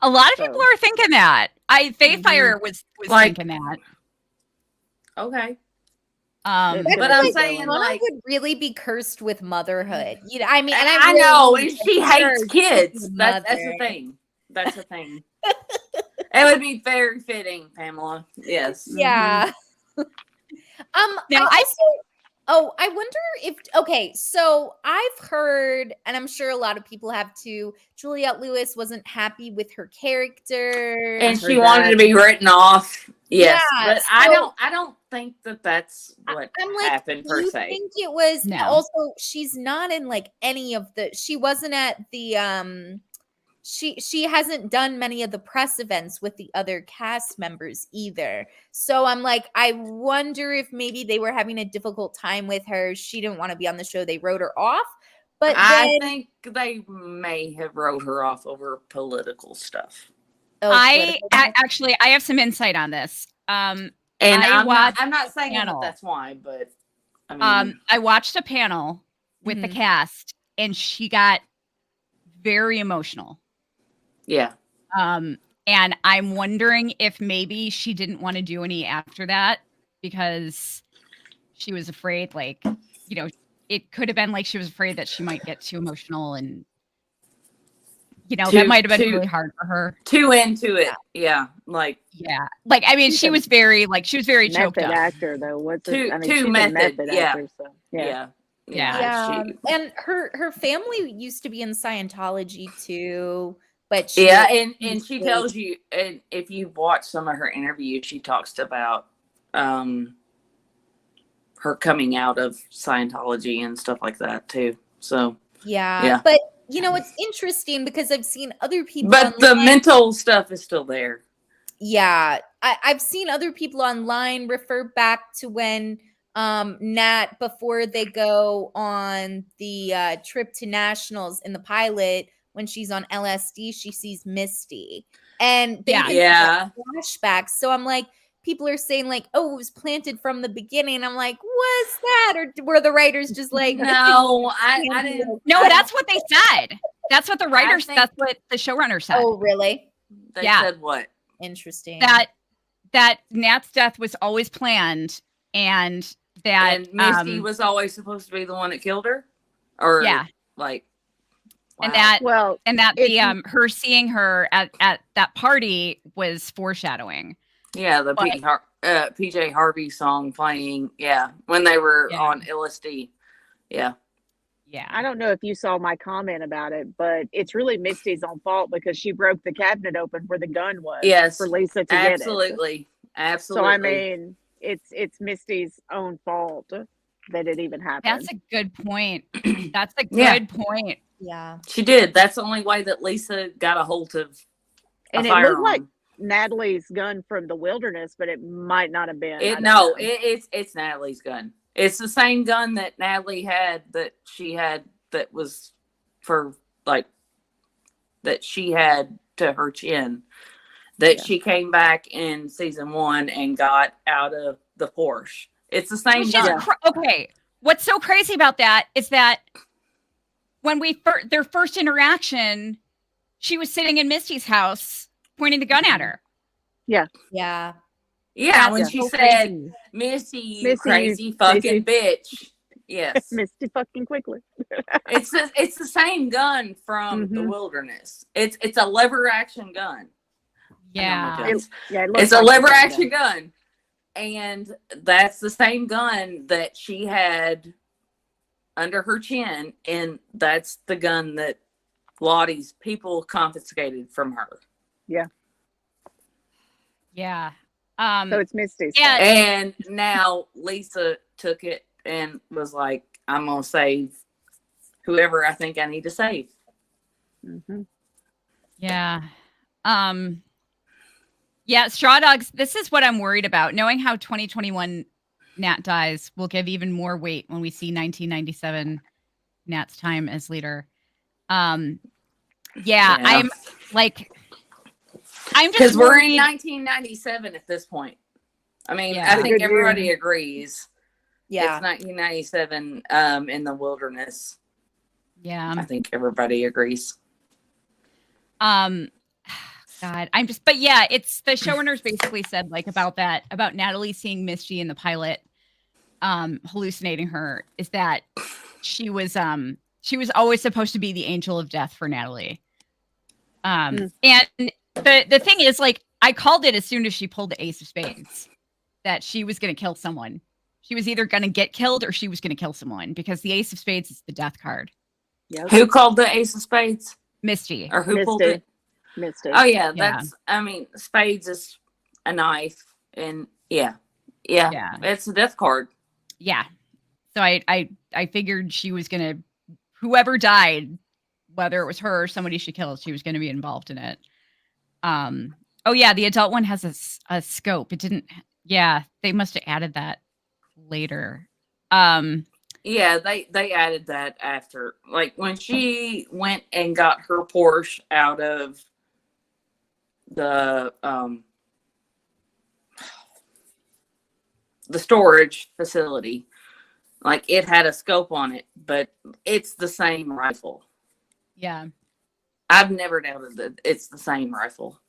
A lot of people are thinking that. Fayfire was like, thinking that. Okay. But I'm saying, Shauna would really be cursed with motherhood. I mean, and I know she hates kids. That's the thing. That's the thing. It would be very fitting, Pamela. Yes. Yeah. Now I wonder if so I've heard, and I'm sure a lot of people have too, Juliette Lewis wasn't happy with her character. And she wanted to be written off. Yes. Yeah, but I don't think that's what happened per se. I think it was also she's not in like any of she wasn't at the she hasn't done many of the press events with the other cast members either. So I'm like, I wonder if maybe they were having a difficult time with her. She didn't want to be on the show. They wrote her off. But I think they may have wrote her off over political stuff. I have some insight on this. And I'm not saying that's why, but I mean, I watched a panel with the cast and she got very emotional. Yeah. And I'm wondering if maybe she didn't want to do any after that because she was afraid, like, it could have been like she was afraid that she might get too emotional and, that might have been really hard for her. Too into it. Yeah. Like, I mean, she was very choked up. Actor, though. Too she's method. Actor, so, yeah. And her family used to be in Scientology too. But and she tells you, and if you watch some of her interviews, she talks about her coming out of Scientology and stuff like that too. So but it's interesting because I've seen other people. But the mental stuff is still there. Yeah, I've seen other people online refer back to when Nat, before they go on the trip to nationals in the pilot, when she's on LSD, she sees Misty, and they even have flashbacks. So I'm like, people are saying like, oh, it was planted from the beginning. I'm like, what's that? Or were the writers just like, no, I didn't. No, that's what they said. That's what the writers. That's what the showrunner said. Oh, really? They said what? Interesting. That Nat's death was always planned, and that Misty was always supposed to be the one that killed her, or like, wow. and that the her seeing her at that party was foreshadowing. Yeah, the PJ Harvey song playing. Yeah, when they were on LSD. Yeah. Yeah. I don't know if you saw my comment about it, but it's really Misty's own fault because she broke the cabinet open where the gun was. Yes. For Lisa to absolutely. get it. Absolutely. So I mean, it's Misty's own fault that it even happened. That's a good point. That's a good point. Yeah. She did. That's the only way that Lisa got a hold of and it looked like Natalie's gun from the wilderness, but it might not have been. It's Natalie's gun. It's the same gun that Natalie had that she had that was for like that she had to her chin that she came back in season 1 and got out of the Porsche. It's the same gun. Okay. What's so crazy about that is that when their first interaction, she was sitting in Misty's house pointing the gun at her. Yeah. Yeah. Yeah, when she said, Misty, you crazy fucking bitch. Yes. Misty fucking quickly. It's the same gun from the wilderness. It's a lever action gun. Yeah. It's a lever action gun. And that's the same gun that she had under her chin. And that's the gun that Lottie's people confiscated from her. Yeah. Yeah. So it's Misty's. Yeah. And now Lisa took it and was like, I'm going to save whoever I think I need to save. Mm-hmm. Yeah. Yeah, Straw Dogs, this is what I'm worried about. Knowing how 2021 Nat dies will give even more weight when we see 1997 Nat's time as leader. I'm like... because we're in 1997 at this point. I mean, I think everybody agrees. Yeah, it's 1997 in the wilderness. Yeah, I think everybody agrees. God, but yeah, it's the showrunners basically said like about Natalie seeing Misty in the pilot, hallucinating her, is that she was always supposed to be the angel of death for Natalie. And the thing is, like, I called it as soon as she pulled the Ace of Spades that she was going to kill someone. She was either going to get killed or she was going to kill someone because the Ace of Spades is the death card. Yep. Who called the Ace of Spades? Misty. Or who pulled it? Misty. Oh, yeah. That's, I mean, Spades is a knife. And yeah. It's a death card. Yeah. So I figured she was going to, whoever died, whether it was her or somebody she killed, she was going to be involved in it. Oh yeah, the adult one has a scope. It didn't. Yeah, they must have added that later. Yeah, they added that after, like when she went and got her Porsche out of the storage facility. Like it had a scope on it, but it's the same rifle. Yeah. I've never doubted that it's the same rifle.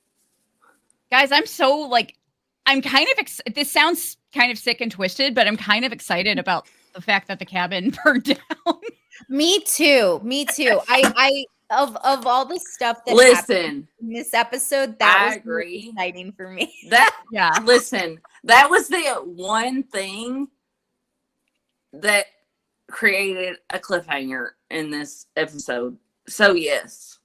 Guys, I'm so like, I'm kind of, this sounds kind of sick and twisted, but I'm kind of excited about the fact that the cabin burned down. Me too. I of all the stuff that happened in this episode, that was agree. Exciting for me. Listen, that was the one thing that created a cliffhanger in this episode. So yes.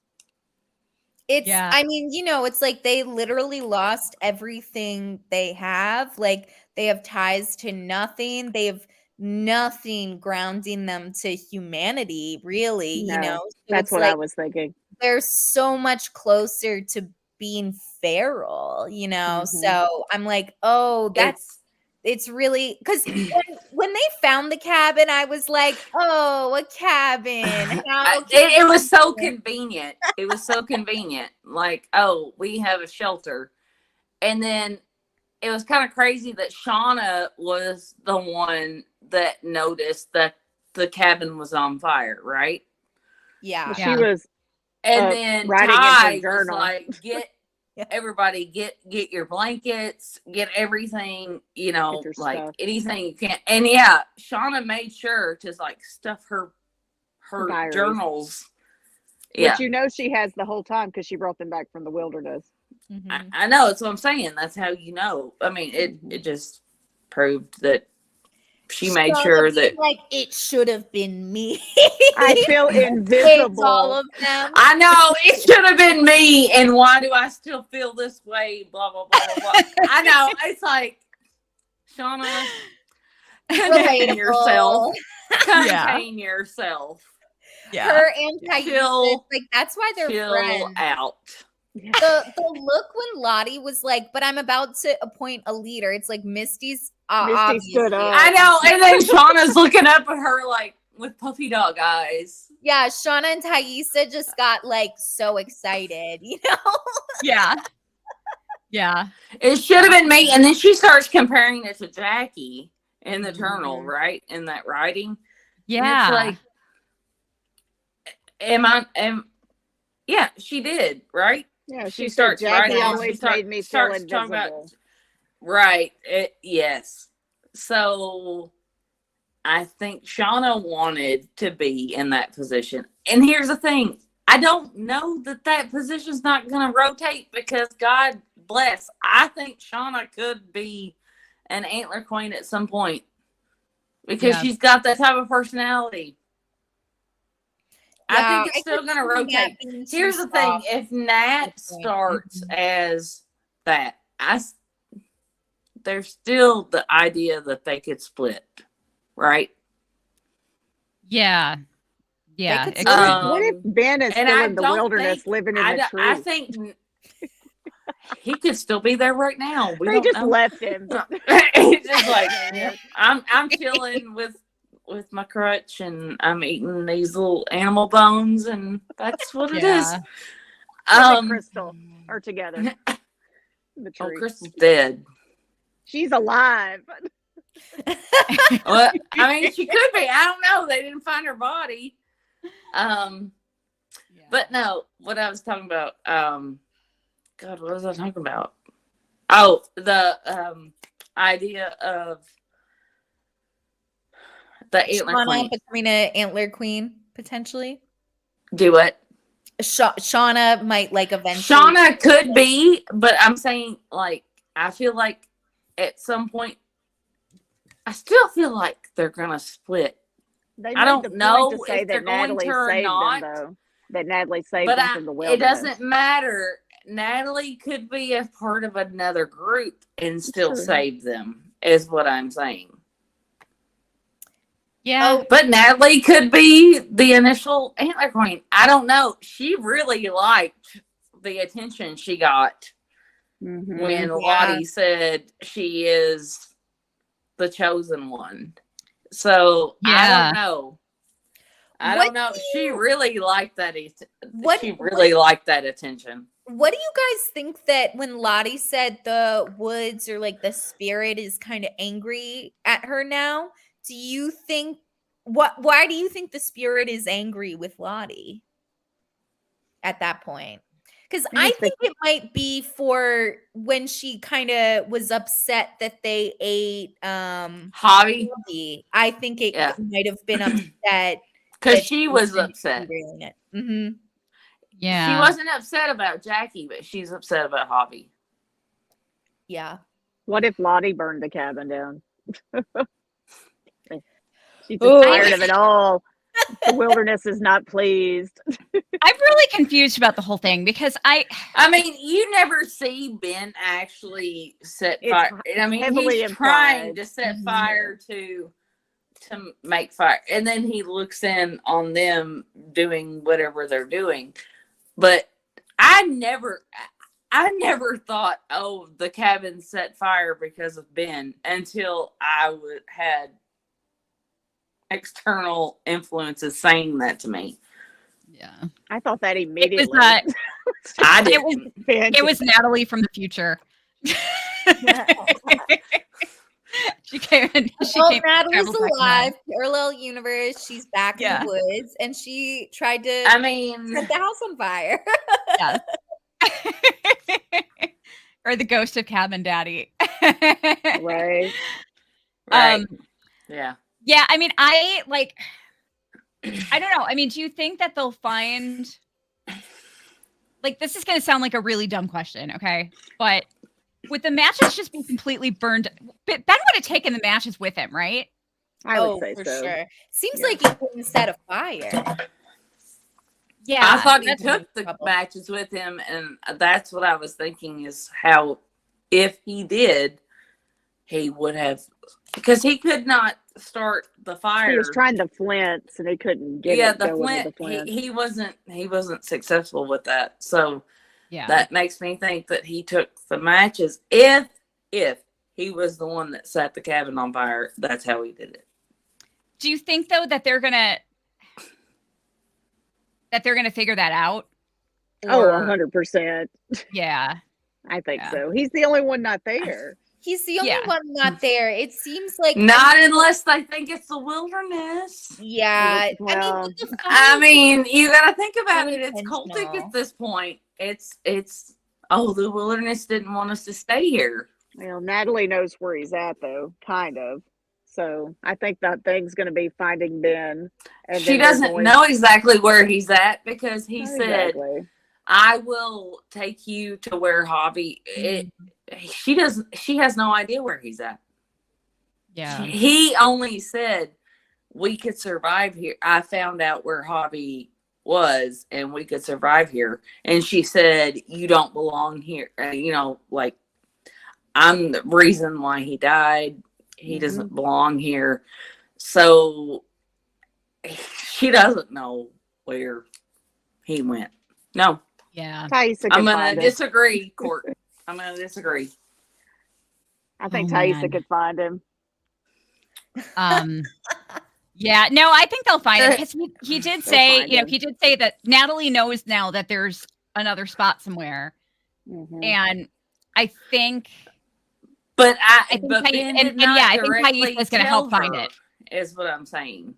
I mean, it's like they literally lost everything they have. Like they have ties to nothing. They have nothing grounding them to humanity, really. No, So that's what I was thinking. They're so much closer to being feral, you know? So I'm like, oh, it's really, because when they found the cabin, I was like, oh, a cabin. It was so convenient. It was so convenient. Like, oh, we have a shelter. And then it was kind of crazy that Shauna was the one that noticed that the cabin was on fire, right? Yeah. She was, and then writing Ty in her was journal. like, get everybody, get your blankets, get everything, you know, like stuff. anything you can. And yeah, Shauna made sure to like stuff her Diaries. journals. Which you know she has the whole time because she brought them back from the wilderness. I know, that's what I'm saying. That's how you know. I mean, it just proved that she made sure that, like, it should have been me. I feel invisible. All of them. I know it should have been me, and why do I still feel this way? Blah blah blah blah blah. I know, it's like, Shauna, contain yourself. Contain yourself. Yeah. Her and Thais, like, that's why they're friends. Out. The look when Lottie was like, but I'm about to appoint a leader. It's like Misty stood up. I know. And then Shauna's looking up at her like with puppy dog eyes. Yeah, Shauna and Thaisa just got like so excited, you know? Yeah. Yeah. It should have been me. And then she starts comparing it to Jackie in the journal, right? In that writing. Yeah. And it's like, yeah, she did, right? Yeah, she starts Jackie writing. always made me feel invisible. Right. Yes. So I think Shauna wanted to be in that position. And here's the thing. I don't know that position's not going to rotate because God bless. I think Shauna could be an antler queen at some point because she's got that type of personality. I think it's still going to rotate. Here's the thing. If Nat starts as that, there's still the idea that they could split, right? Yeah. Yeah. What if Ben is still in the wilderness living in the trees? I think he could still be there right now. They just left him. He's just like, I'm chilling with my crutch and I'm eating these little animal bones and that's what it is. Crystal are together. Crystal's dead. She's alive. Well, I mean, she could be. I don't know. They didn't find her body. But no, what I was talking about, God, what was I talking about? Oh, the idea of the antler queen. Becoming an antler queen, potentially. Do what? Shauna might like eventually. Shauna could be, but I'm saying, like, I feel like at some point, I still feel like they're gonna split. I don't know if they're going to or not. Them, that Natalie saved them from the wilderness. It doesn't matter. Natalie could be a part of another group and still save them, is what I'm saying. Yeah. But Natalie could be the initial antler queen. I don't know. She really liked the attention she got when Lottie said she is the chosen one. So I don't know. I don't know. She really liked that. Liked that attention. What do you guys think that when Lottie said the woods or like the spirit is kind of angry at her now? Do you think why do you think the spirit is angry with Lottie at that point? Because I think it might be for when she kind of was upset that they ate Hobby. I think it might have been upset because she was upset. Yeah, she wasn't upset about Jackie, but she's upset about Hobby. Yeah. What if Lottie burned the cabin down? She's tired of it all. The wilderness is not pleased. I'm really confused about the whole thing because I mean, you never see Ben actually set fire. I mean, he's trying to set fire to make fire, and then he looks in on them doing whatever they're doing. But I I never thought, oh, the cabin set fire because of Ben until I had external influences saying that to me. Yeah. I thought that immediately. I didn't. It was Natalie from the future. She came in. Natalie's alive. Parallel universe. She's back in the woods, and she tried to. I mean, set the house on fire. Yeah. Or the ghost of Cabin Daddy. Right. Yeah. Yeah. I mean, I don't know. I mean, do you think that they'll find? Like, this is going to sound like a really dumb question, okay? But with the matches just being completely burned, Ben would have taken the matches with him, right? I would say for so. sure. Seems like he wouldn't set a fire. Yeah. I thought he took the matches with him, and that's what I was thinking is how, if he did, he would have, because he could not start the fire. He was trying the flints, and he couldn't get it going with the flint. He wasn't successful with that. So that makes me think that he took the matches. If he was the one that set the cabin on fire, that's how he did it. Do you think though that they're gonna figure that out? Oh, 100%. Yeah. I think so. He's the only one not there. He's the only one not there. It seems like not unless they think it's the wilderness. Yeah. Well, I mean, you got to think about it. It's cultic at this point. It's the wilderness didn't want us to stay here. Well, Natalie knows where he's at, though, kind of. So I think that thing's going to be finding Ben. And she doesn't know exactly where he's at because he said, I will take you to where Hobby. She has no idea where he's at. Yeah. He only said we could survive here. I found out where Hobby was and we could survive here. And she said, you don't belong here. I'm the reason why he died. He doesn't belong here. So she doesn't know where he went. No. Yeah. I'm going to disagree, Court. I'm going to disagree. I think Thaisa could find him. Yeah, no, I think they'll find him because he did say, he did say that Natalie knows now that there's another spot somewhere. And I think I think think Thaisa is going to help find it. Is what I'm saying.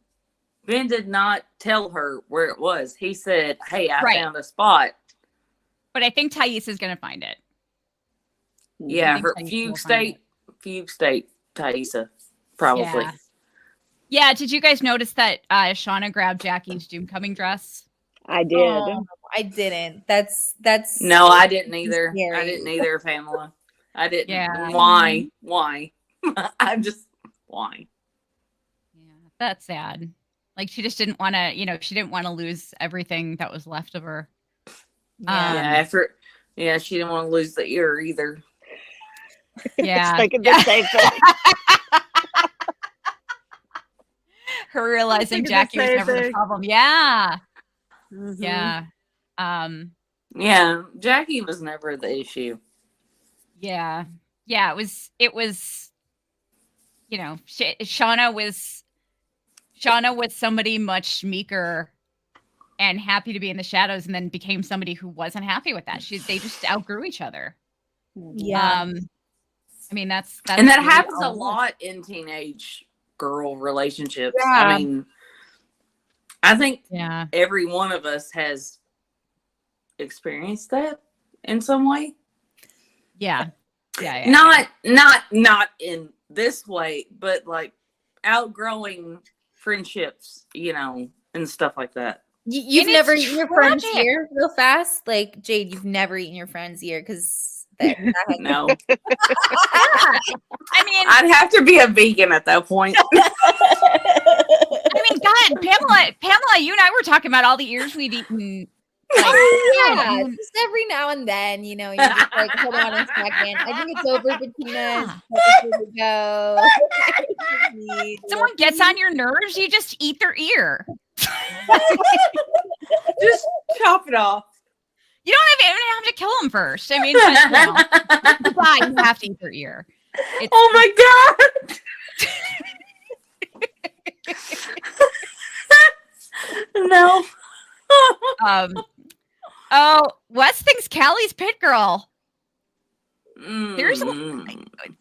Ben did not tell her where it was. He said, hey, I found a spot. But I think Thaisa is going to find it. Yeah, her fugue state, Thaisa, probably. Yeah, did you guys notice that Shauna grabbed Jackie's Doomcoming dress? I did. Oh, I didn't. That's No, I didn't either. Scary. I didn't either, Pamela. I didn't. Yeah. Why? I'm just, why? Yeah, that's sad. Like, she just didn't want to, she didn't want to lose everything that was left of her. She didn't want to lose the ear either. Yeah. Thinking the same thing. Her realizing Jackie was never the problem. Yeah. Yeah. Yeah, Jackie was never the issue. Yeah. Yeah, it was Shauna was somebody much meeker and happy to be in the shadows, and then became somebody who wasn't happy with that. They just outgrew each other. Yeah. I mean, that's and that happens a lot in teenage girl relationships. Yeah. I mean, I think every one of us has experienced that in some way. Yeah. Not in this way, but like outgrowing friendships, and stuff like that. You've never eaten your friend's ear real fast? Like, Jade, you've never eaten your friend's ear because no. I mean, I'd have to be a vegan at that point. I mean, God, Pamela, you and I were talking about all the ears we've eaten. Just every now and then, you just like, hold on a second. I think it's over, Bettina. Here we go. Someone gets on your nerves, you just eat their ear. Just chop it off. You don't even have to kill him first. I mean, but, you have to eat their ear. Oh my god! No. Oh, Wes thinks Callie's pit girl. There's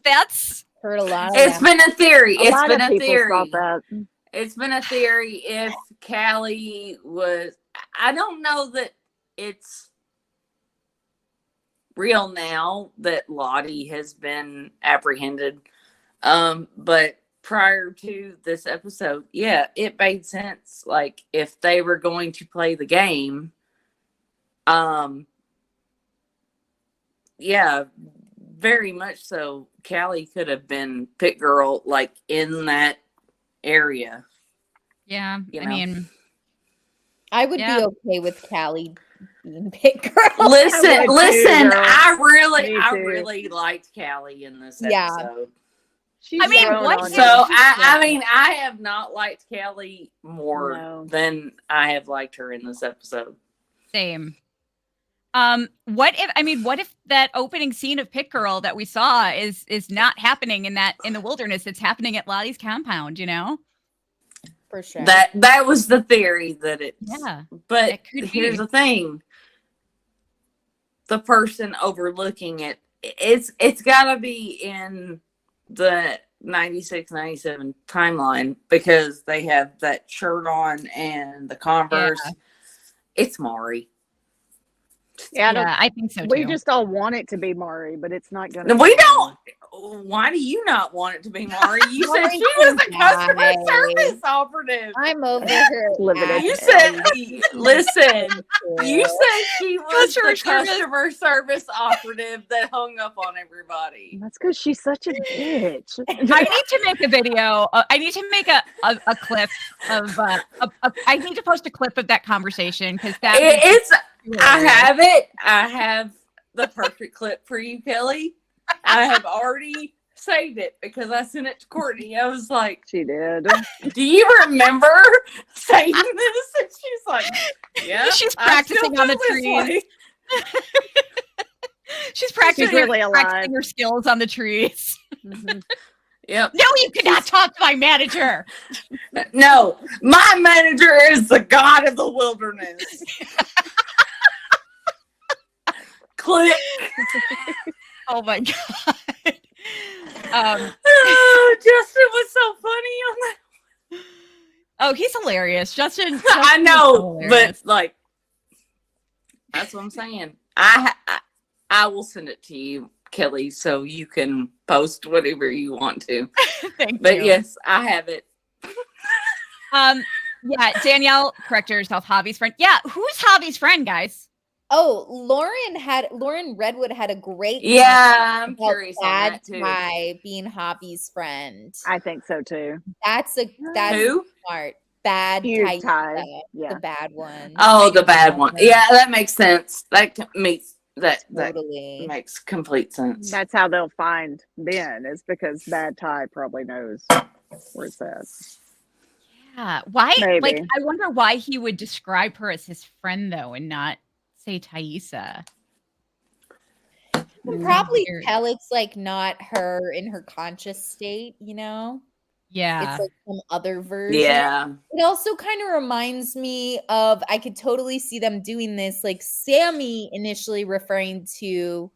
that's heard a lot. It's been a theory. It's been a theory. It's been a theory if Callie was. I don't know that it's real now that Lottie has been apprehended. But prior to this episode, yeah, it made sense. Like if they were going to play the game, yeah, very much so. Callie could have been pit girl, like in that area. Yeah, you know? I mean, I would be okay with Callie being pit girl. Listen, girl. I really liked Callie in this episode. She's I mean, what? So I mean, I have not liked Callie more than I have liked her in this episode. Same. What if that opening scene of Pit Girl that we saw is not happening in the wilderness? It's happening at Lottie's compound, you know? For sure. That was the theory that it's. Yeah. But here's the thing. The person overlooking it's gotta be in the 96, 97 timeline because they have that shirt on and the Converse. Yeah. It's Maury. Yeah, I think so too. We just all want it to be Maury, but it's not gonna. We don't. Why do you not want it to be Maury? You said she was the customer service operative. I'm over here. You said, listen. You said she was the customer service operative that hung up on everybody. That's because she's such a bitch. I need to make a video. I need to make a clip of. I need to post a clip of that conversation because it's. I have it. I have the perfect clip for you, Kelly. I have already saved it because I sent it to Courtney. I was like, she did. Do you remember saying this? And she's like, yeah. She's practicing on the trees. She's practicing her skills on the trees. Mm-hmm. Yep. No, you cannot talk to my manager. No, my manager is the god of the wilderness. Click. Oh my god. Justin was so funny on that. Oh, he's hilarious. Justin I know, but like that's what I'm saying. I will send it to you, Kelly, so you can post whatever you want to. But yes, I have it. Yeah, Danielle, correct herself, Javi's friend. Yeah, who's Javi's friend, guys? Oh, Lauren Redwood had a great I'm curious on that too. Ty being Javi's friend. I think so too. That's who? Smart. Bad Ty. Yeah. The bad one. Oh, the bad one. Yeah, that makes sense. That makes totally. That makes complete sense. That's how they'll find Ben, is because Bad Ty probably knows where it's at. Yeah. Why? Maybe. Like, I wonder why he would describe her as his friend though, and not say Thaisa. Probably tell it's like not her in her conscious state, you know? Yeah. It's like some other version. Yeah. It also kind of reminds me of, I could totally see them doing this, like Sammy initially referring to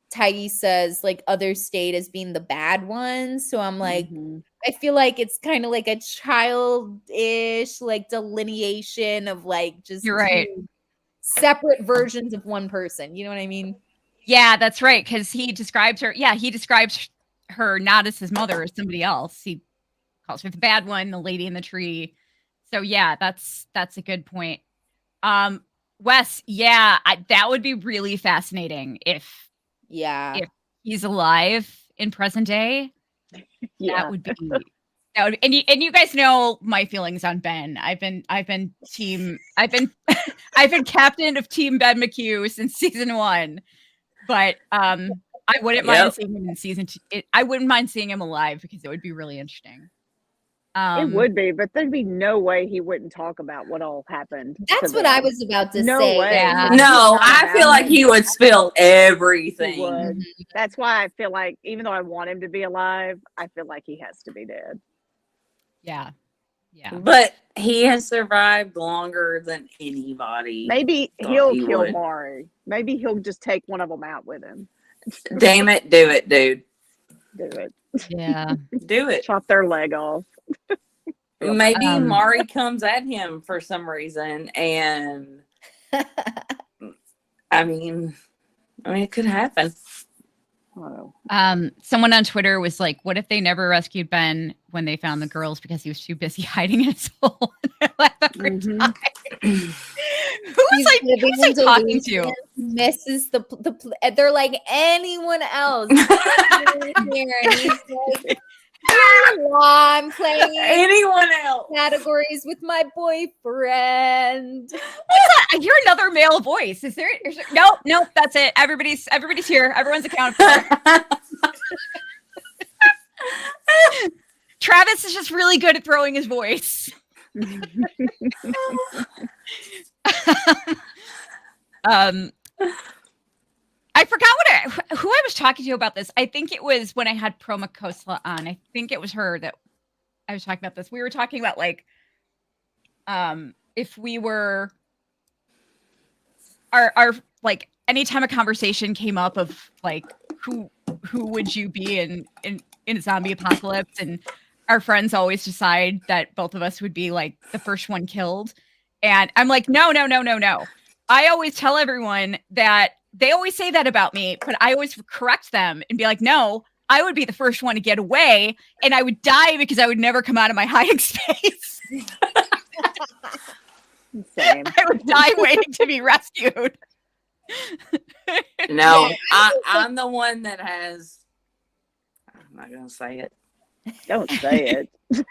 Thaisa's like other state as being the bad one. So I'm like, I feel like it's kind of like a childish like delineation of like just You're right. Separate versions of one person. You know what I mean? Yeah, that's right. Because he describes her. Yeah, he describes her not as his mother, as somebody else. He calls her the bad one, the lady in the tree. So yeah, that's a good point. Wes, yeah, that would be really fascinating if he's alive in present day. Yeah. That would be. And you guys know my feelings on Ben. I've been captain of Team Ben McHugh since season 1, but I wouldn't mind seeing him in season 2. I wouldn't mind seeing him alive because it would be really interesting. It would be, but there'd be no way he wouldn't talk about what all happened. That's what I was about to No say. way. Yeah. No, I feel like he would spill everything. He would. That's why I feel like, even though I want him to be alive, I feel like he has to be dead. Yeah. Yeah. But he has survived longer than anybody. Maybe thought he'll he kill would. Maury. Maybe he'll just take one of them out with him. Damn it, do it, dude. Do it. Yeah. Do it. Chop their leg off. Maybe Maury comes at him for some reason, and I mean, it could happen. Oh. Someone on Twitter was like, "What if they never rescued Ben when they found the girls because he was too busy hiding in his hole?" Mhm. Who was like talking to? Misses they're like anyone else. Here, and he's like, I'm playing Anyone else? categories with my boyfriend. You're another male voice. Is there? Nope. That's it. Everybody's here. Everyone's accounted for. Travis is just really good at throwing his voice. I forgot who I was talking to about this. I think it was when I had Proma Kosla on. I think it was her that I was talking about this. We were talking about like, if we were our like anytime a conversation came up of like who would you be in a zombie apocalypse, and our friends always decide that both of us would be like the first one killed. And I'm like, no. I always tell everyone that they always say that about me, but I always correct them and be like, no, I would be the first one to get away, and I would die because I would never come out of my hiding space. Same. I would die waiting to be rescued. No, I'm the one that has. I'm not gonna say it. Don't say it.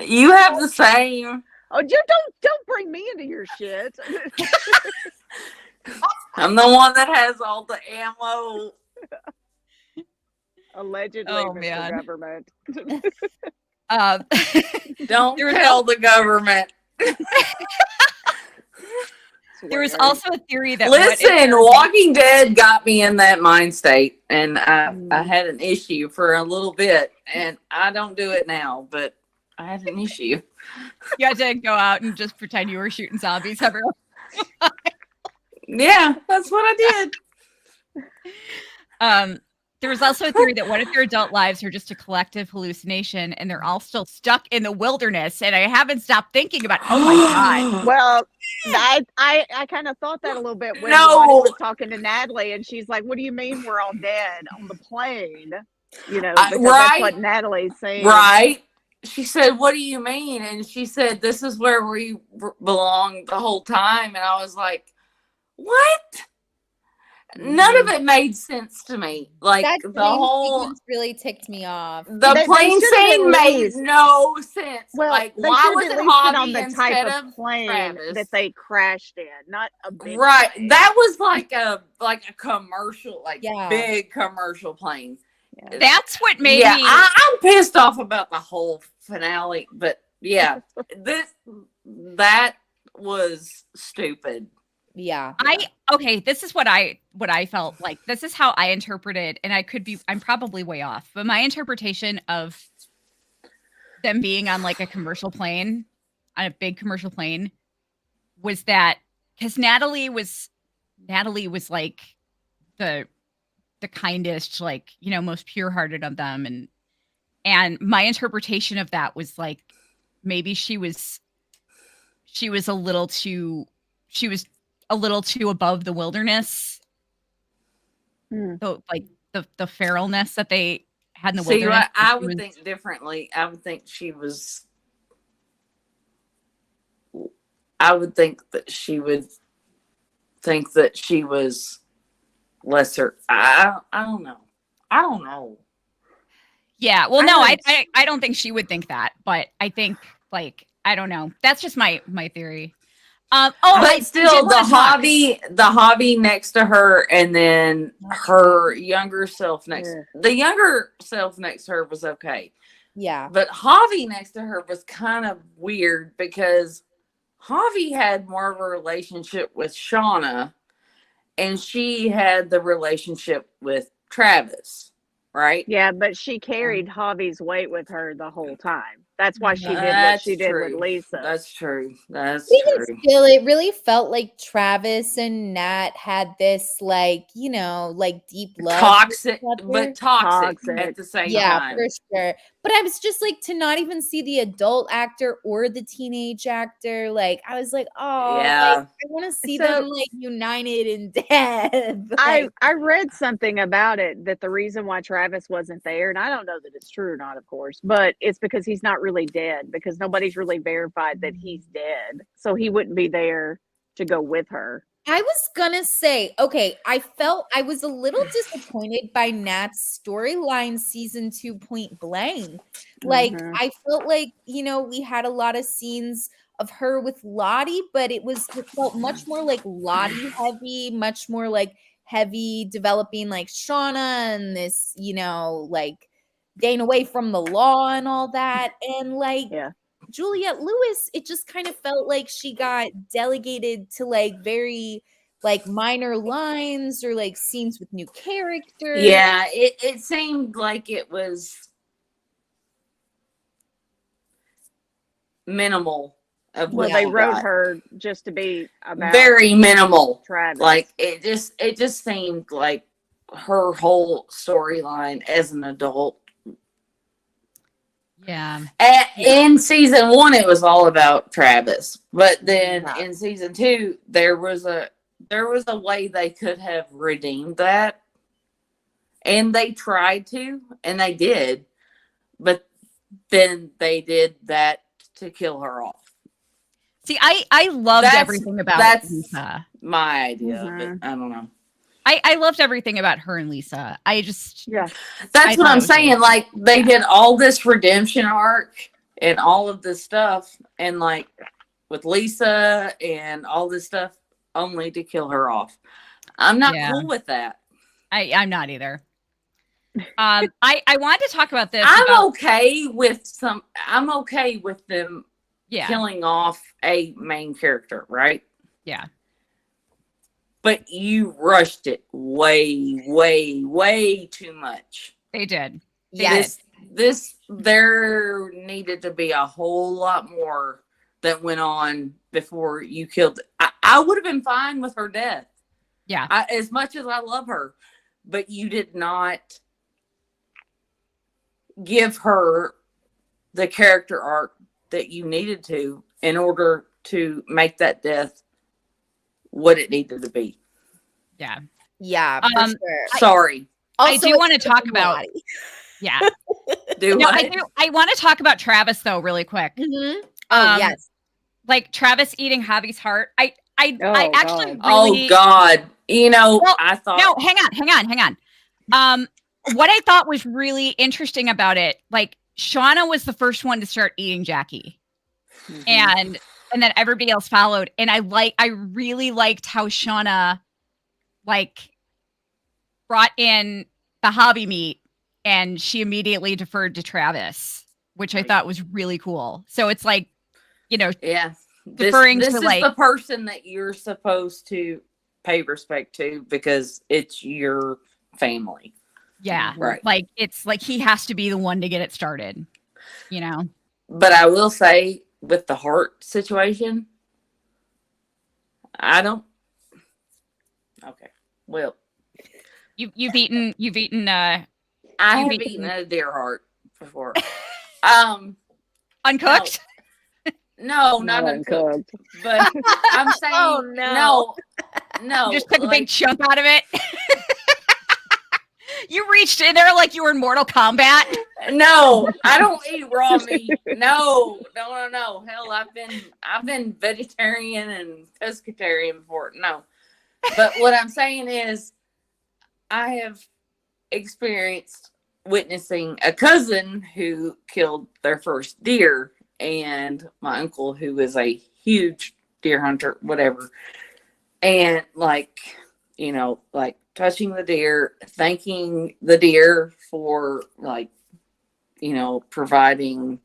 You have the same. Oh, you don't bring me into your shit. I'm the one that has all the ammo. Allegedly, Oh, Mr. man. Government. Don't There was tell the government. There was Swear. also a theory that Listen, Walking Dead got me in that mind state, and I had an issue for a little bit, and I don't do it now, but I had an issue. you had to go out and just pretend you were shooting zombies everywhere. Yeah, that's what I did. There was also a theory that what if their adult lives are just a collective hallucination and they're all still stuck in the wilderness? And I haven't stopped thinking about, oh my God. Well, I kind of thought that a little bit when No. Lottie was talking to Natalie, and she's like, "What do you mean we're all dead on the plane?" You know, because right. that's what Natalie's saying. Right. She said, "What do you mean?" And she said, "This is where we belong the whole time." And I was like, what? None of it made sense to me. Like That the whole sequence really ticked me off. the plane should've scene at made least- no sense. Well, like they why should was at it least been Hobby on the instead type of plane Travis? that they crashed in, not a big Right. plane. That was like a commercial, like Yeah. big commercial plane. Yeah. That's what made Yeah, me. I'm pissed off about the whole finale, but yeah, that was stupid. Yeah. Okay, this is what I felt like. This is how I interpreted, and I'm probably way off, but my interpretation of them being on like a commercial plane, on a big commercial plane, was that because Natalie was like the kindest, like, you know, most pure-hearted of them, and my interpretation of that was like maybe she was a little too above the wilderness. So like the feralness that they had in the See, wilderness. I would think differently. I would think she was. I would think that she would think that she was lesser. I don't know. Yeah. Well, no, I don't think she would think that, but I think like I don't know. That's just my theory. But still, the hobby next to her, and then her younger self the younger self next to her was okay, Yeah. But Javi next to her was kind of weird because Javi had more of a relationship with Shauna, and she had the relationship with Travis, right? Yeah, but she carried Javi's weight with her the whole time. That's why she did what That's she did with true. Lisa. That's true. That's Even true. still, it really felt like Travis and Nat had this, like, you know, like deep love. Toxic, but toxic at the same time. For sure. But I was just like, to not even see the adult actor or the teenage actor, like, I was like, oh, Yeah. like, I want to see them like united in death. I read something about it, that the reason why Travis wasn't there, and I don't know that it's true or not, of course, but it's because he's not really dead, because nobody's really verified that he's dead. So he wouldn't be there to go with her. I was gonna say, okay, I was a little disappointed by Nat's storyline season 2 point blank. Like, I felt like, you know, we had a lot of scenes of her with Lottie, but it felt much more like Lottie heavy, much more like heavy developing like Shauna and this, you know, like getting away from the law and all that. And like, Juliette Lewis, it just kind of felt like she got delegated to like very like minor lines or like scenes with new characters. Yeah, it seemed like it was minimal of what they wrote her just to be about very minimal. Travis. Like it just seemed like her whole storyline as an adult. Yeah. In season 1, it was all about Travis, but then in season 2, there was a way they could have redeemed that, and they tried to, and they did, but then they did that to kill her off. See, I loved everything about Lisa. My idea of it. I don't know. I loved everything about her and Lisa. That's what I'm saying. Like, they did all this redemption arc and all of this stuff, and like with Lisa and all this stuff, only to kill her off. I'm not cool with that. I'm not either. I wanted to talk about this. I'm okay with them killing off a main character, right? Yeah. But you rushed it way, way, way too much. They did. There needed to be a whole lot more that went on before you killed. I would have been fine with her death. Yeah. As much as I love her, but you did not give her the character arc that you needed to in order to make that death what it needed to be. Yeah. Yeah, for sure. Sorry. I do want to talk about Yeah. I want to talk about Travis though really quick. Yes. Like Travis eating Javi's heart. I actually really God. You know, I thought No, hang on. What I thought was really interesting about it, like Shauna was the first one to start eating Jackie. And then everybody else followed. And I really liked how Shauna like brought in the hobby meat and she immediately deferred to Travis, which I thought was really cool. So it's like, you know, deferring this to is like the person that you're supposed to pay respect to because it's your family. Yeah. Right. Like it's like he has to be the one to get it started, you know. But I will say with the heart situation, okay. Well, you've eaten I have eaten a deer heart before. Uncooked? No, not uncooked. But I'm saying no. You just took a big chunk out of it. You reached in there like you were in Mortal Kombat. No, I don't eat raw meat. No. Hell, I've been vegetarian and pescatarian before. No. But what I'm saying is I have experienced witnessing a cousin who killed their first deer and my uncle who is a huge deer hunter, whatever. And like, you know, like touching the deer, thanking the deer for like providing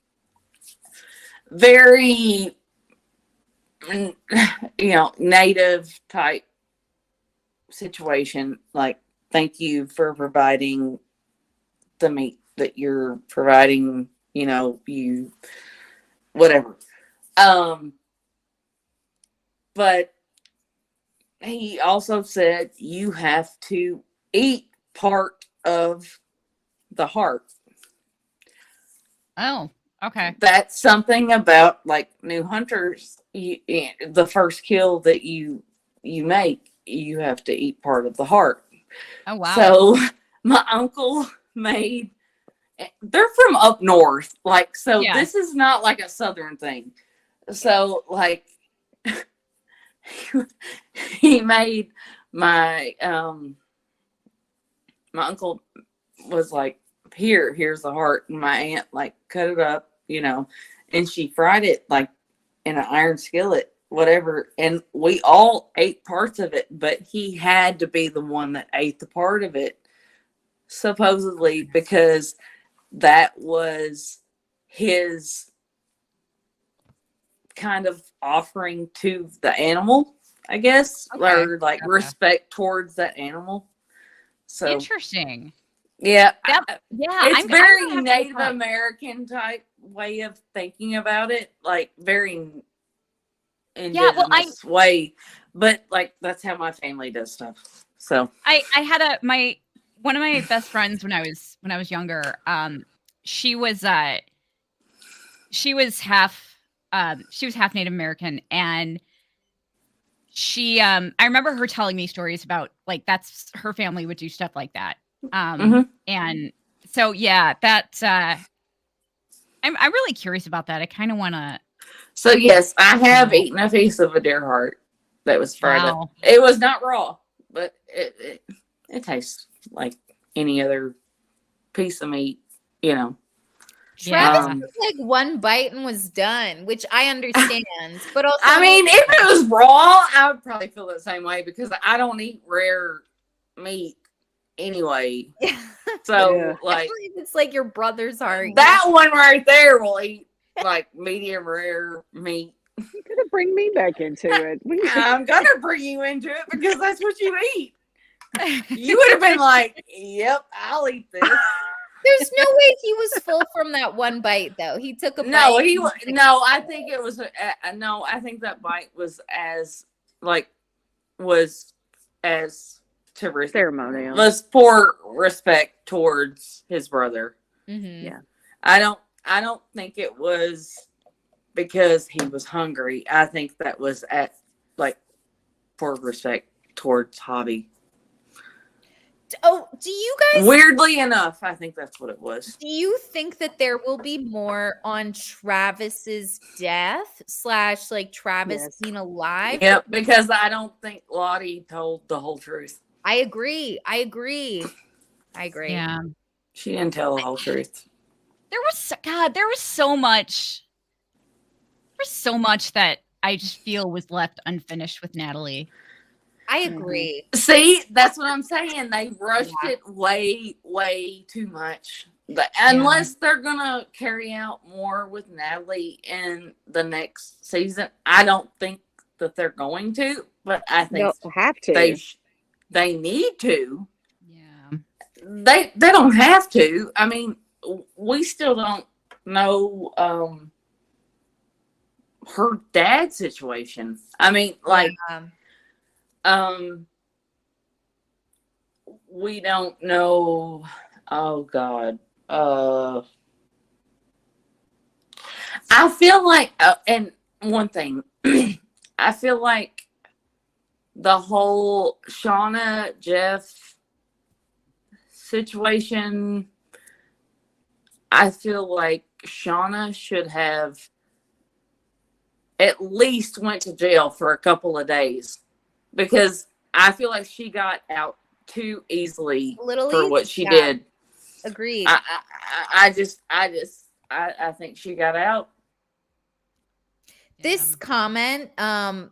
very, native type situation. Like, thank you for providing the meat that you're providing, you, whatever. But he also said you have to eat part of the heart. Oh, okay. That's something about like new hunters. The first kill that you make, you have to eat part of the heart. Oh, wow. So my uncle made. They're from up north, like, so. Yeah. This is not like a southern thing. So like, he made my uncle was like, here's the heart, and my aunt like cut it up, and she fried it like in an iron skillet, whatever, and we all ate parts of it, but he had to be the one that ate the part of it, supposedly, because that was his kind of offering to the animal, I guess, or like respect towards that animal. So interesting. Yeah. It's very Native American type way of thinking about it, like very indigenous way. But like, that's how my family does stuff. So I had one of my best friends when I was younger. She was half Native American, and she I remember her telling me stories about like that's her family would do stuff like that. And so that's I'm really curious about that. I kind of want to. So yes, I have eaten a piece of a deer heart that was fried up. It was not raw, but it tastes like any other piece of meat, Travis took like one bite and was done, which I understand. But also, I mean, if it was raw, I would probably feel the same way because I don't eat rare meat anyway. So like, it's like your brother's heart. That one right there will eat like medium rare meat. You're gonna bring me back into it. I'm gonna bring you into it because that's what you eat. You would have been like, "Yep, I'll eat this." There's no way he was full from that one bite, though. He took a bite. No, I think it was. No, I think that bite was as ceremonial. Was for respect towards his brother. Mm-hmm. Yeah, I don't think it was because he was hungry. I think that was for respect towards Hobby. Oh, do you guys? Weirdly enough, I think that's what it was. Do you think that there will be more on Travis's death / like Travis being alive? Yep, because I don't think Lottie told the whole truth. I agree. Yeah, she didn't tell the whole truth. There was so much that I just feel was left unfinished with Natalie. I agree. See, that's what I'm saying. They rushed it way, way too much. Unless they're gonna carry out more with Natalie in the next season, I don't think that they're going to. But I think they'll have to. They need to. Yeah. They don't have to. I mean, we still don't know her dad's situation. I mean, like. We don't know. Oh God. I feel like, and one thing, I feel like the whole Shauna Jeff situation, I feel like Shauna should have at least went to jail for a couple of days. Because I feel like she got out too easily for what she did. Agreed. I think she got out. This comment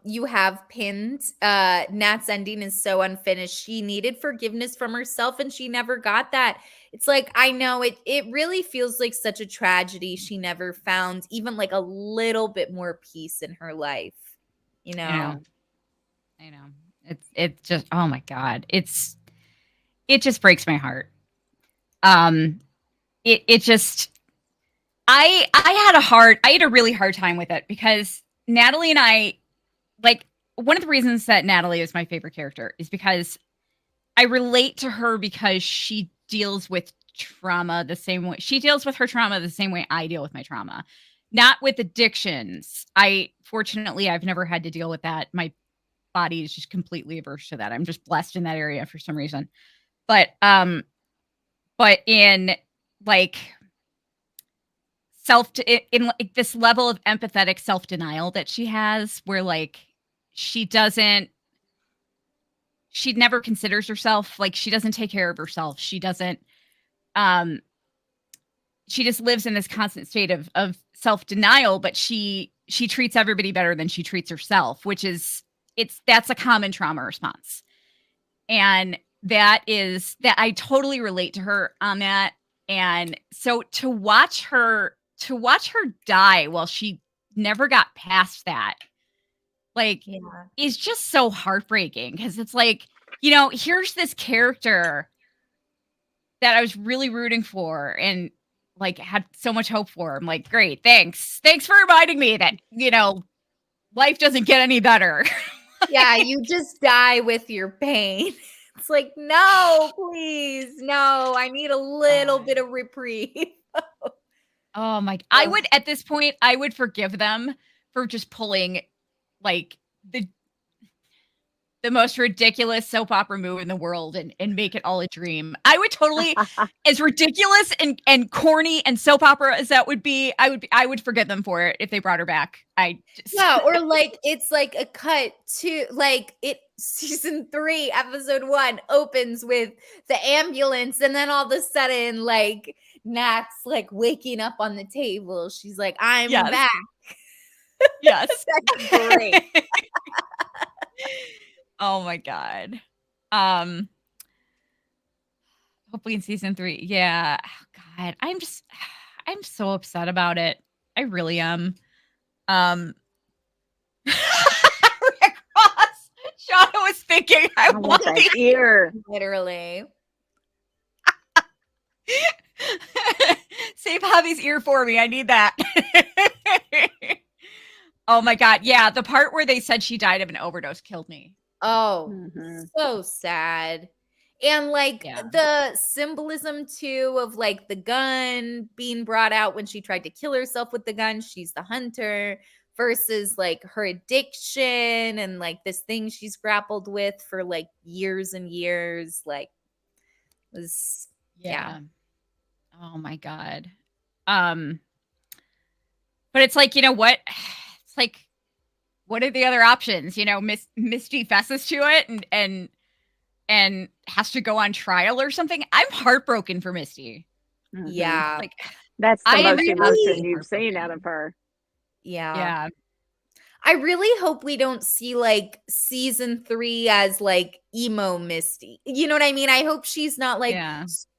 you have pinned, Nat's ending is so unfinished. She needed forgiveness from herself and she never got that. It's like, I know it really feels like such a tragedy. She never found even like a little bit more peace in her life, you know? I know. It's just, oh my God. It just breaks my heart. It just, I had a really hard time with it because Natalie and I, like, one of the reasons that Natalie is my favorite character is because I relate to her because she deals with trauma the same way. She deals with her trauma the same way I deal with my trauma. Not with addictions. Fortunately, I've never had to deal with that. My body is just completely averse to that. I'm just blessed in that area for some reason. But in like in like this level of empathetic self-denial that she has, where like she never considers herself, like she doesn't take care of herself. She doesn't she just lives in this constant state of self-denial, but she treats everybody better than she treats herself, which is that's a common trauma response. And that I totally relate to her on that. And so to watch her die while she never got past that, like, is just so heartbreaking because it's like, here's this character that I was really rooting for and like had so much hope for. I'm like, great, thanks for reminding me that life doesn't get any better. Yeah, you just die with your pain. It's like, no, please, no, I need a little bit of reprieve. Oh my, I would, at this point, I would forgive them for just pulling like the most ridiculous soap opera move in the world and make it all a dream. I would totally, as ridiculous and corny and soap opera as that would be, I would forgive them for it if they brought her back. Yeah, or like it's like a cut to like season 3, episode 1 opens with the ambulance, and then all of a sudden, like Nat's like waking up on the table. She's like, I'm back. Yes. That's great. Oh my God. Hopefully in season 3. Yeah. Oh God. I'm so upset about it. I really am. Rick Ross. Shauna was thinking I want that ear. Literally. Save Javi's ear for me. I need that. Oh my God. Yeah. The part where they said she died of an overdose killed me. Oh, so sad. And like the symbolism too of like the gun being brought out when she tried to kill herself with the gun. She's the hunter versus like her addiction and like this thing she's grappled with for like years and years. Like was Oh my God. But it's like, you know what? It's like, what are the other options? Misty fesses to it and has to go on trial or something. I'm heartbroken for Misty. Yeah. Like that's the most emotion you've seen out of her. Yeah. I really hope we don't see like season 3 as like emo Misty. You know what I mean? I hope she's not like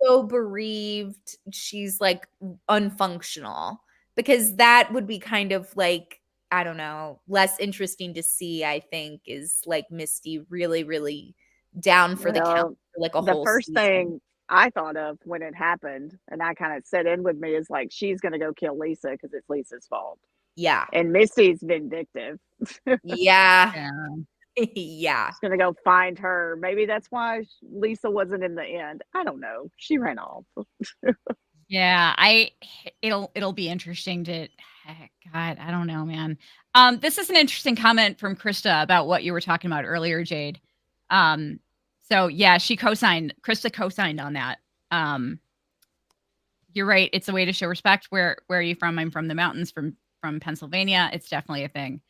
so bereaved. She's like unfunctional, because that would be kind of like, I don't know, less interesting to see, I think, is like Misty really, really down for the count for like a whole first season. thing I thought of when it happened, and I kind of set in with me, is like, she's going to go kill Lisa because it's Lisa's fault. Yeah. And Misty's vindictive. Yeah. Yeah. She's going to go find her. Maybe that's why Lisa wasn't in the end. I don't know. She ran off. Yeah, it'll be interesting to, God, I don't know, man. This is an interesting comment from Krista about what you were talking about earlier, Jade. So yeah, Krista co-signed on that. You're right. It's a way to show respect. Where are you from? I'm from the mountains, from Pennsylvania. It's definitely a thing.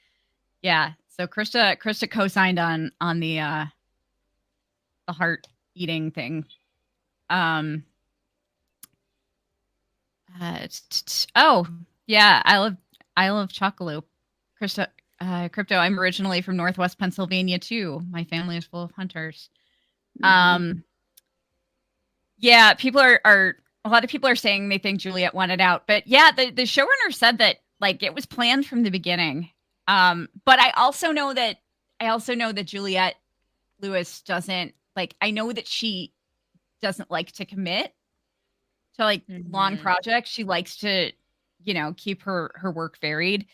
Yeah. So Krista co-signed on the heart eating thing. Oh yeah, I love Chocoloop. Crypto, I'm originally from Northwest Pennsylvania too. My family is full of hunters. Yeah, people are a lot of people are saying they think Juliet wanted out, but yeah, the showrunner said that like it was planned from the beginning. But I also know that Juliette Lewis doesn't like. I know that she doesn't like to commit to like long projects. She likes to, keep her work varied.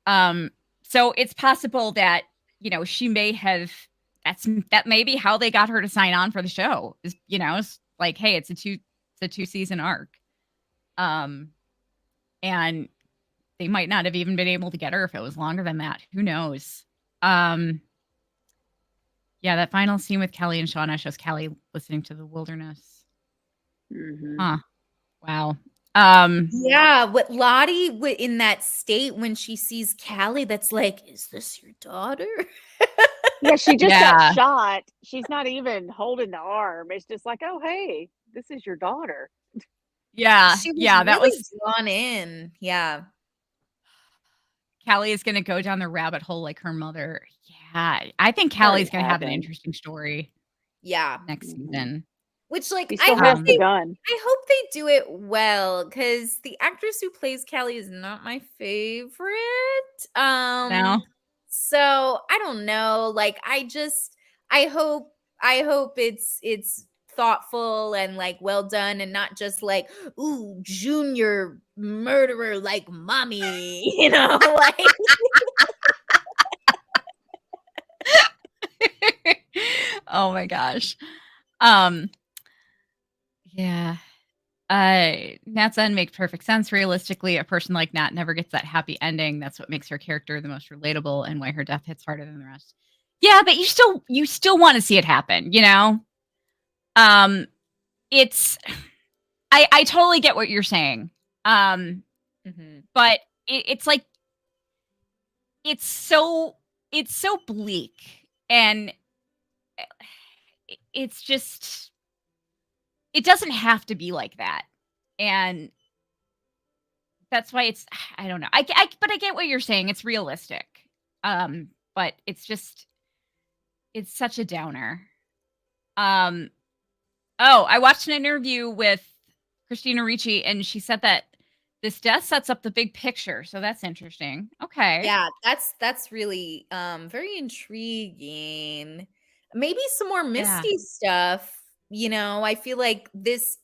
So it's possible that she may have. That may be how they got her to sign on for the show. Is it's like, hey, it's a 2-season arc. And they might not have even been able to get her if it was longer than that. Who knows? Yeah, that final scene with Kelly and Shauna shows Kelly listening to the wilderness. Huh. Wow. Yeah, what Lottie in that state when she sees Callie, that's like, is this your daughter? Yeah, she just got shot. She's not even holding the arm. It's just like, oh, hey, this is your daughter. Yeah, she was that really was drawn in. Yeah. Callie is going to go down the rabbit hole like her mother. Yeah, I think Callie's going to have an interesting story. Yeah, next season. Which, like, He still has the gun. I hope they do it well, because the actress who plays Callie is not my favorite. No. So I don't know. Like, I hope it's thoughtful and like well done, and not just like, ooh, junior murderer like mommy, like. Oh my gosh. Yeah. Nat's end makes perfect sense. Realistically, a person like Nat never gets that happy ending. That's what makes her character the most relatable and why her death hits harder than the rest. Yeah, but you still want to see it happen, It's I totally get what you're saying. But it's like it's so bleak, and it's just, it doesn't have to be like that. And that's why it's, I don't know. But I get what you're saying. It's realistic. But it's just, it's such a downer. Oh, I watched an interview with Christina Ricci, and she said that this death sets up the big picture. So that's interesting. Okay. Yeah, that's really very intriguing. Maybe some more Misty stuff. I feel like this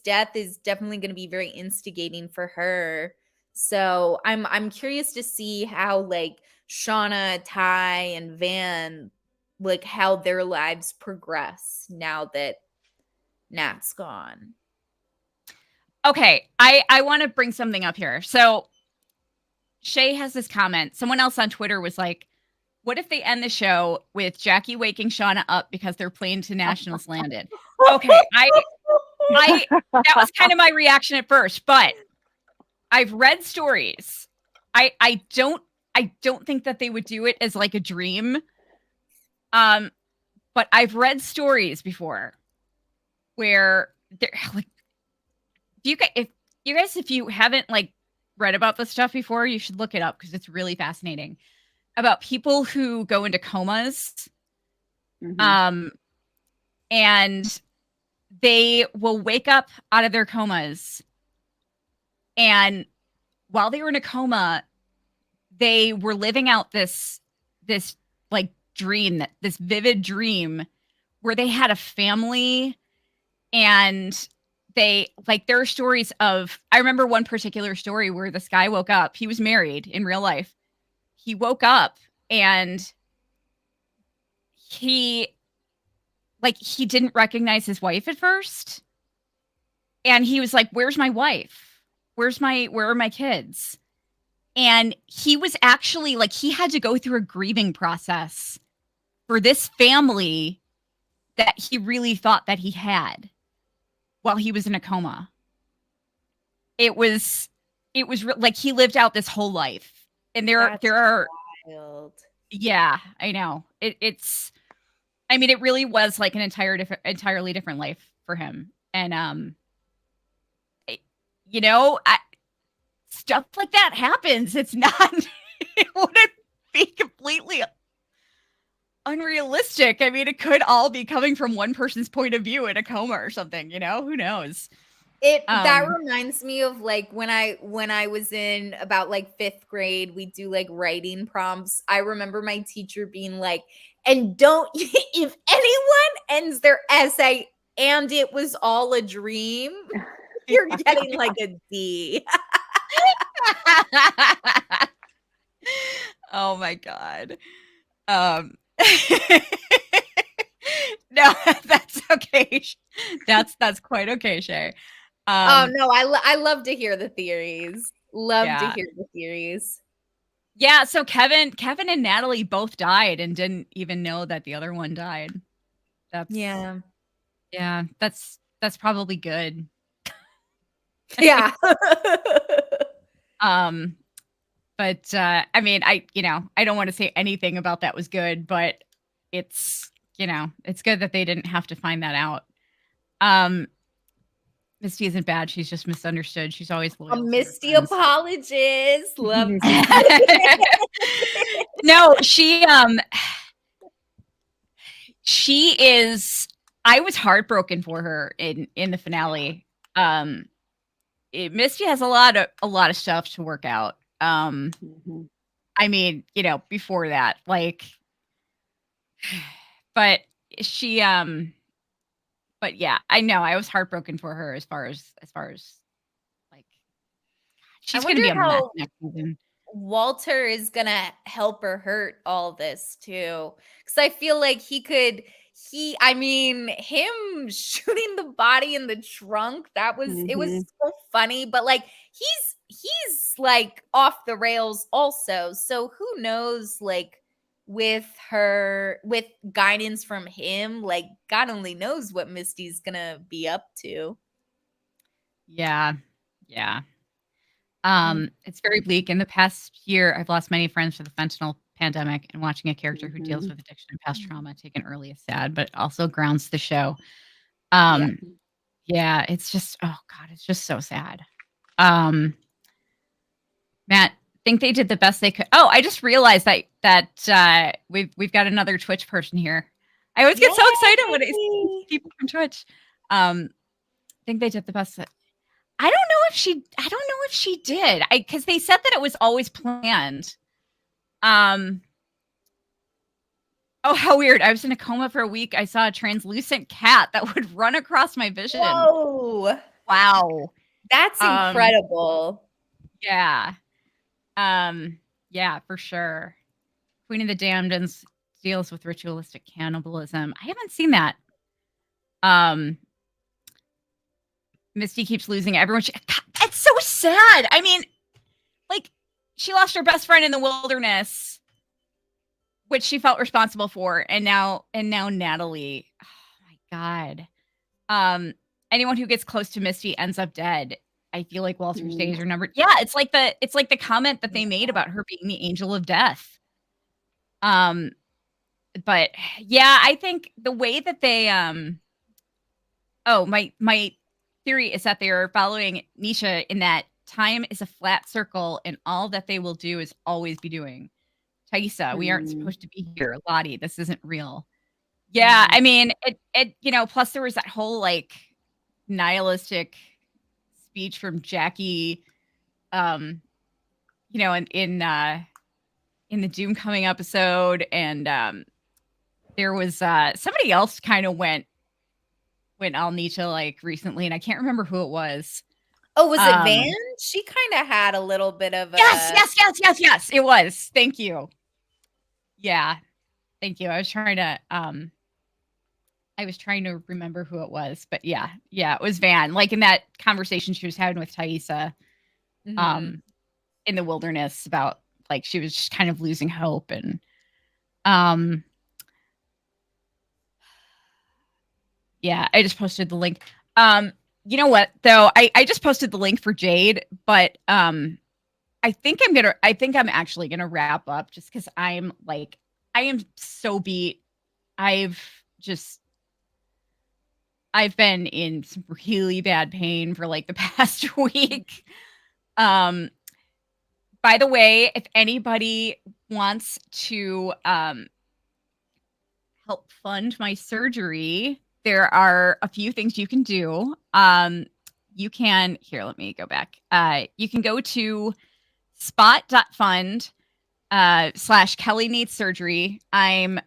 death is definitely going to be very instigating for her. So I'm curious to see how like Shauna, Ty, and Van, like how their lives progress now that Nat's gone. Okay, I want to bring something up here. So Shay has this comment. Someone else on Twitter was like, what if they end the show with Jackie waking Shauna up because their plane to nationals landed? Okay, that was kind of my reaction at first, but I've read stories. I don't think that they would do it as like a dream. But I've read stories before where they're like, if you haven't like read about this stuff before, you should look it up because it's really fascinating. About people who go into comas, and they will wake up out of their comas, and while they were in a coma, they were living out this like dream, this vivid dream where they had a family, and they like, there are stories of, I remember one particular story where this guy woke up, he was married in real life. He woke up and he didn't recognize his wife at first. And he was like, where's my wife? Where are my kids? And he was actually like, he had to go through a grieving process for this family that he really thought that he had while he was in a coma. It was like he lived out this whole life. And there are wild. Yeah, I know. It's I mean, it really was like an entirely different life for him. And stuff like that happens. It's not it completely unrealistic. I mean, it could all be coming from one person's point of view in a coma or something, who knows? That reminds me of like when I was in about like 5th grade, we do like writing prompts. I remember my teacher being like, and don't if anyone ends their essay and it was all a dream, you're getting like a D. Oh my God. No, that's okay. That's quite okay, Shay. No, I love to hear the theories. To hear the theories. Yeah, so Kevin and Natalie both died and didn't even know that the other one died. Yeah, that's probably good. Yeah. But I mean, I don't want to say anything about that was good, but it's it's good that they didn't have to find that out. Misty isn't bad. She's just misunderstood. She's always loyal. A Misty apologist. Love No, she is. I was heartbroken for her in the finale. Misty has a lot of stuff to work out. I mean, before that, like, but she but yeah, I know I was heartbroken for her as far as like she's gonna be a mess next season. Walter is gonna help her hurt all this too, because I feel like I mean, him shooting the body in the trunk, it was so funny, but like he's like off the rails also. So who knows, like with guidance from him, like God only knows what Misty's gonna be up to. Yeah. It's very bleak. In the past year, I've lost many friends to the fentanyl pandemic, and watching a character who deals with addiction and past trauma taken early is sad, but also grounds the show. Yeah, it's just, oh God, it's just so sad. Matt, think they did the best they could. Oh, I just realized that we've got another Twitch person here. I always get so excited when I see people from Twitch. Think they did the best. I don't know if she did. Because they said that it was always planned. Oh, how weird. I was in a coma for a week. I saw a translucent cat that would run across my vision. Whoa. Wow. That's incredible. Yeah. Yeah, for sure. Queen of the Damned deals with ritualistic cannibalism. I haven't seen that. Misty keeps losing everyone. That's so sad. I mean, like, she lost her best friend in the wilderness, which she felt responsible for, and now Natalie. Oh my God. Anyone who gets close to Misty ends up dead. I feel like Walter's days are numbered. Yeah, it's like the comment that they made about her being the angel of death. But yeah, I think the way that they my theory is that they are following Nisha in that time is a flat circle and all that they will do is always be doing. Taissa, we aren't supposed to be here. Lottie, this isn't real. Yeah, I mean, it plus there was that whole like nihilistic speech from Jackie in the Doom Coming episode, and there was somebody else kind of went all Nisha like recently, and I can't remember who it was. Oh, was it Van? She kind of had a little bit of a yes, it was. Thank you. Yeah. Thank you. I was trying to remember who it was, but yeah, it was Van. Like in that conversation she was having with Taissa in the wilderness about like she was just kind of losing hope, and yeah, I just posted the link. You know what though? I just posted the link for Jade, but I think I'm actually gonna wrap up just because I am so beat. I've been in some really bad pain for like the past week. By by the way, if anybody wants to help fund my surgery, there are a few things you can do. You can, here, let me go back. You can go to spot.fund / Kelly needs surgery. I'm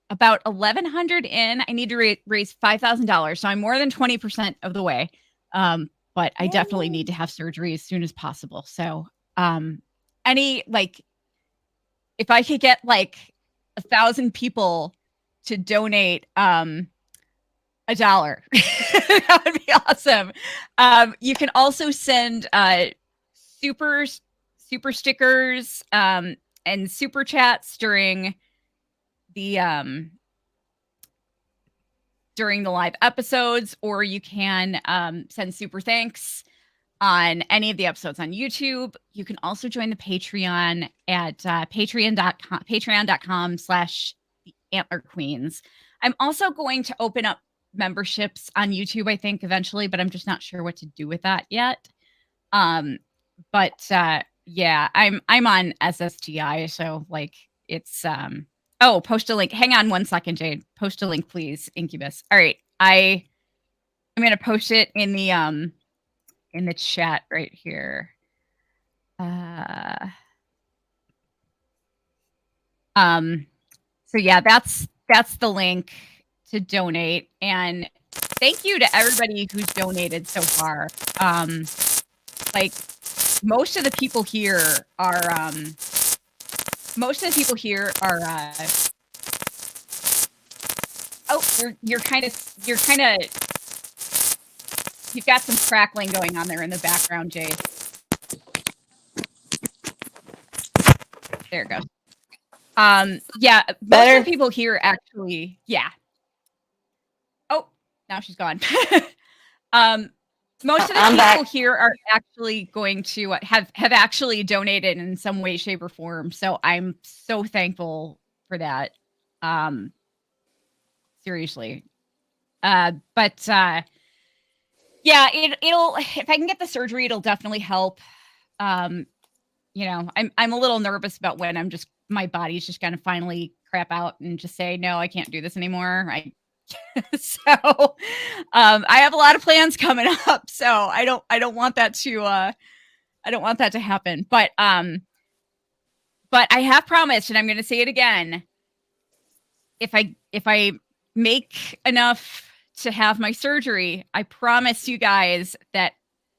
about 1,100 in. I need to raise $5,000. So I'm more than 20% of the way. But I definitely need to have surgery as soon as possible. So if I could get like 1,000 people to donate $1, that would be awesome. You can also send super stickers and super chats during the live episodes, or you can send super thanks on any of the episodes on YouTube. You can also join the Patreon at patreon.com/theantlerqueens. I'm also going to open up memberships on YouTube, I think, eventually, but I'm just not sure what to do with that yet. Yeah, I'm on SSTI, so like it's post a link. Hang on one second, Jade. Post a link, please, Incubus. All right. I'm gonna post it in the chat right here. So yeah, that's the link to donate. And thank you to everybody who's donated so far. Like most of the people here are you've got some crackling going on there in the background, Jade. There it goes. Yeah, most of the people here actually, yeah. Oh, now she's gone. Most of the people here are actually going to have actually donated in some way, shape, or form. So I'm so thankful for that. Seriously. Yeah, it'll if I can get the surgery, it'll definitely help. I'm a little nervous about when my body's just gonna finally crap out and just say, no, I can't do this anymore. So I have a lot of plans coming up, so I don't want that to happen. But I have promised, and I'm going to say it again. If I make enough to have my surgery, I promise you guys that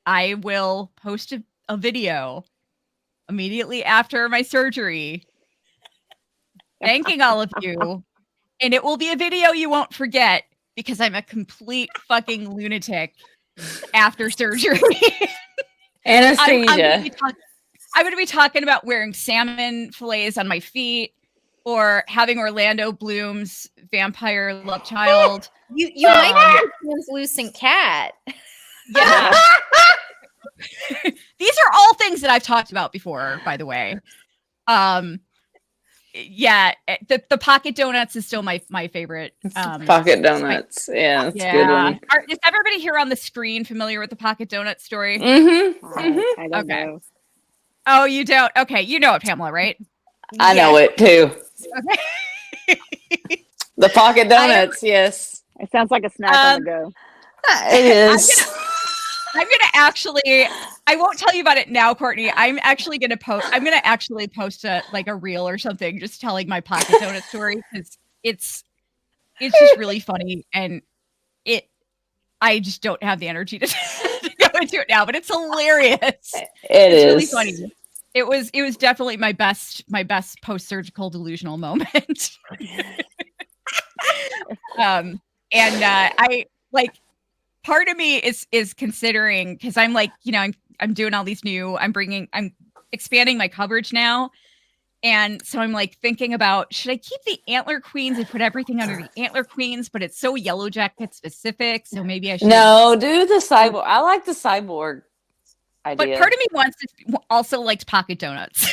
I will post a video immediately after my surgery, thanking all of you. And it will be a video you won't forget because I'm a complete fucking lunatic after surgery. Anesthesia. I'm going to be talking about wearing salmon fillets on my feet or having Orlando Bloom's vampire love child. You might be a translucent cat. Yeah. These are all things that I've talked about before, by the way. Yeah, the pocket donuts is still my favorite. Pocket donuts. Yeah, that's a good one. Is everybody here on the screen familiar with the pocket donut story? Mm-hmm. I don't know. Oh, you don't? Okay, you know it, Pamela, right? I know it too. Okay. The pocket donuts, yes. It sounds like a snack on the go. It is. I'm gonna actually. I won't tell you about it now, Courtney. I'm actually gonna post. I'm gonna actually post a reel or something, just telling my pocket donut story because it's just really funny, and I just don't have the energy to go into it now, but it's hilarious. It's really funny. It was definitely my best post-surgical delusional moment. I like. Part of me is considering, because I'm like, I'm doing all these I'm expanding my coverage now. And so I'm like thinking about, should I keep the Antler Queens and put everything under the Antler Queens, but it's so Yellowjacket specific. So maybe I should. No, do the cyborg. I like the cyborg idea. But part of me also likes pocket donuts.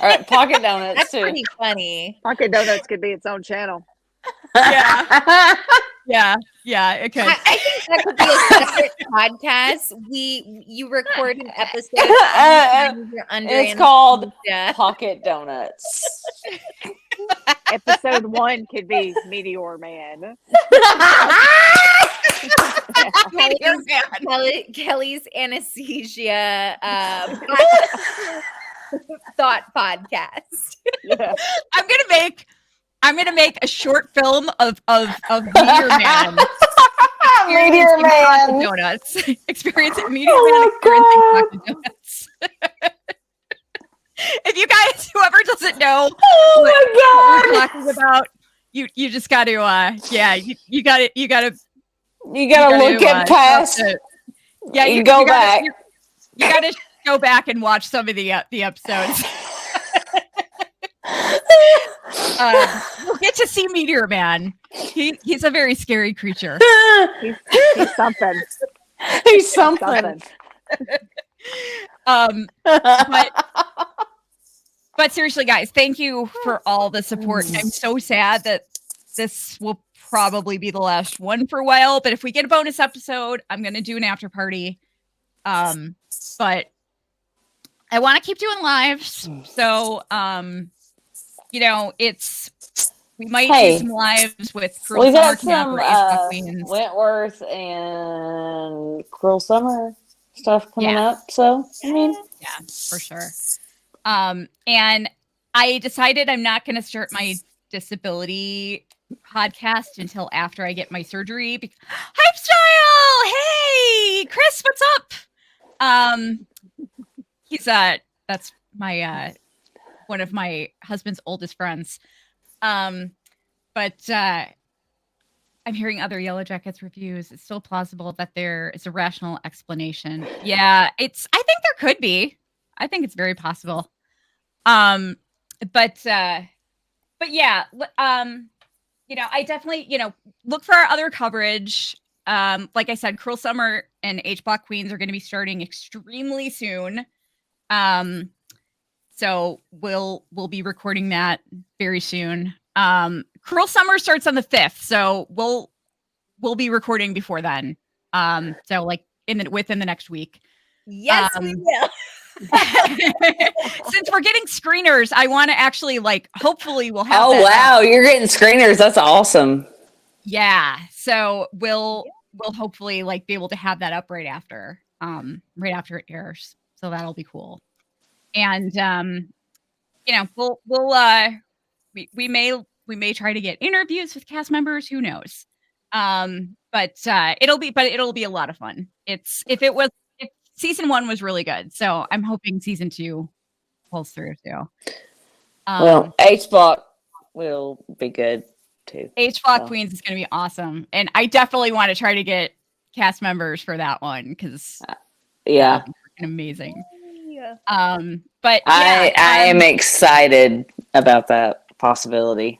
All right, pocket donuts That's too. pretty funny. Pocket donuts could be its own channel. Yeah. Yeah, it could. I think that could be a separate podcast. You record an episode. It's called Pocket Donuts. Episode 1 could be Meteor Man. Kelly's anesthesia thought podcast. Yeah. I'm gonna make a short film of Meteor Man. Meteor Man donuts. Experiencing Meteor Man experiencing chocolate donuts. If you guys, whoever doesn't know what we're talking about, you just got to you got to look at past. You go back. You got to go back and watch some of the episodes. We'll get to see Meteor Man. He's a very scary creature. He's something. He's something. But seriously, guys, thank you for all the support. I'm so sad that this will probably be the last one for a while. But if we get a bonus episode, I'm going to do an after party. But I want to keep doing lives. So, we might do some lives with Cruel we Summer got some Queens. Wentworth and Cruel Summer stuff coming up. So, I mean, yeah, for sure. And I decided I'm not going to start my disability podcast until after I get my surgery. Hype Style! Hey, Chris, what's up? He's that's my one of my husband's oldest friends. But I'm hearing other Yellowjackets reviews. It's still plausible that there is a rational explanation. Yeah, I think there could be. I think it's very possible. But yeah, I definitely, look for our other coverage. Like I said, Cruel Summer and H-Block Queens are going to be starting extremely soon. So we'll be recording that very soon. Cruel Summer starts on the 5th, so we'll be recording before then. So like within the next week. Yes, we will. Since we're getting screeners, I want to actually hopefully we'll have. Oh wow, you're getting screeners. That's awesome. Yeah, so we'll hopefully be able to have that up right after it airs. So that'll be cool. And we may try to get interviews with cast members. Who knows? But it'll be a lot of fun. If season 1 was really good, so I'm hoping season 2 pulls through too. Well, H-Block will be good too. H-Block Queens is going to be awesome, and I definitely want to try to get cast members for that one because amazing. Yeah. But yeah, I am excited about that possibility.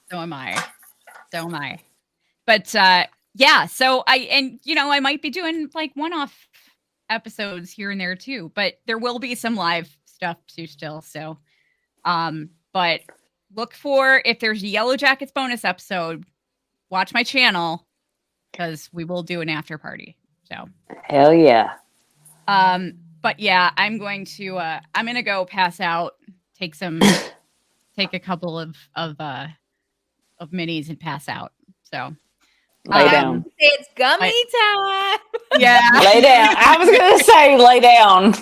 So am I. But yeah, so I might be doing one-off episodes here and there too, but there will be some live stuff too still. So but look for, if there's a Yellowjackets bonus episode, watch my channel because we will do an after party. So hell yeah. But yeah, I'm going to go pass out, take a couple of minis and pass out. So lay down. It's gummy time. Yeah. Lay down. I was going to say lay down.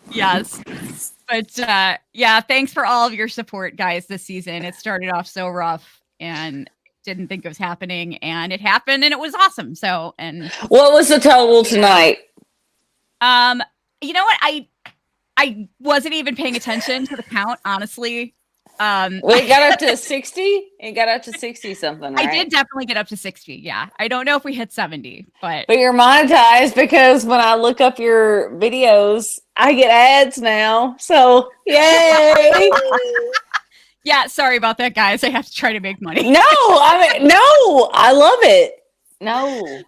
Yes. But yeah, thanks for all of your support, guys, this season. It started off so rough and didn't think it was happening, and it happened and it was awesome. So, and what was the total tonight? You know what? I wasn't even paying attention to the count, honestly. We got up to 60. It got up to 60 something, right? I did definitely get up to 60. Yeah. I don't know if we hit 70, but you're monetized because when I look up your videos, I get ads now. So yay. Yeah. Sorry about that, guys. I have to try to make money. No, I love it. No.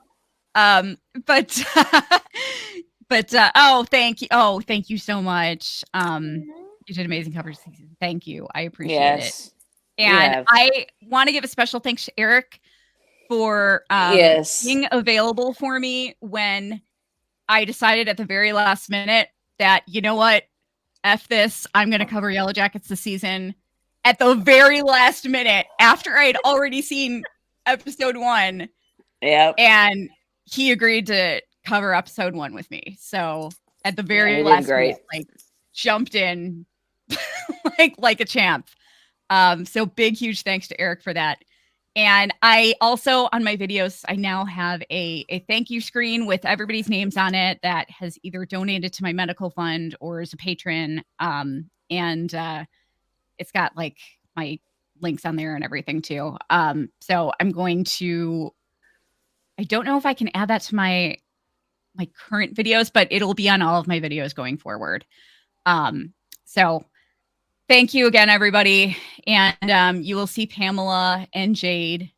But oh, thank you. Oh, thank you so much. You did amazing coverage season. Thank you. I appreciate it. And I want to give a special thanks to Eric for Yes. being available for me when I decided at the very last minute that, you know what, F this, I'm going to cover Yellowjackets this season at the very last minute after I'd already seen episode 1. Yep. And he agreed to cover episode 1 with me. So at the very he did last great. minute, like jumped in like a champ. So big, huge thanks to Eric for that. And I also, on my videos, I now have a thank you screen with everybody's names on it that has either donated to my medical fund or is a patron. And it's got like my links on there and everything too. So I'm going to, I don't know if I can add that to my current videos, but it'll be on all of my videos going forward. So thank you again, everybody. And you will see Pamela and Jade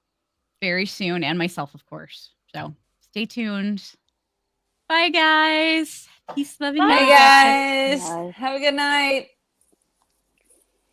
very soon, and myself, of course. So stay tuned. Bye, guys. Peace, love, and Hey Yellowjackets. guys, have a good night.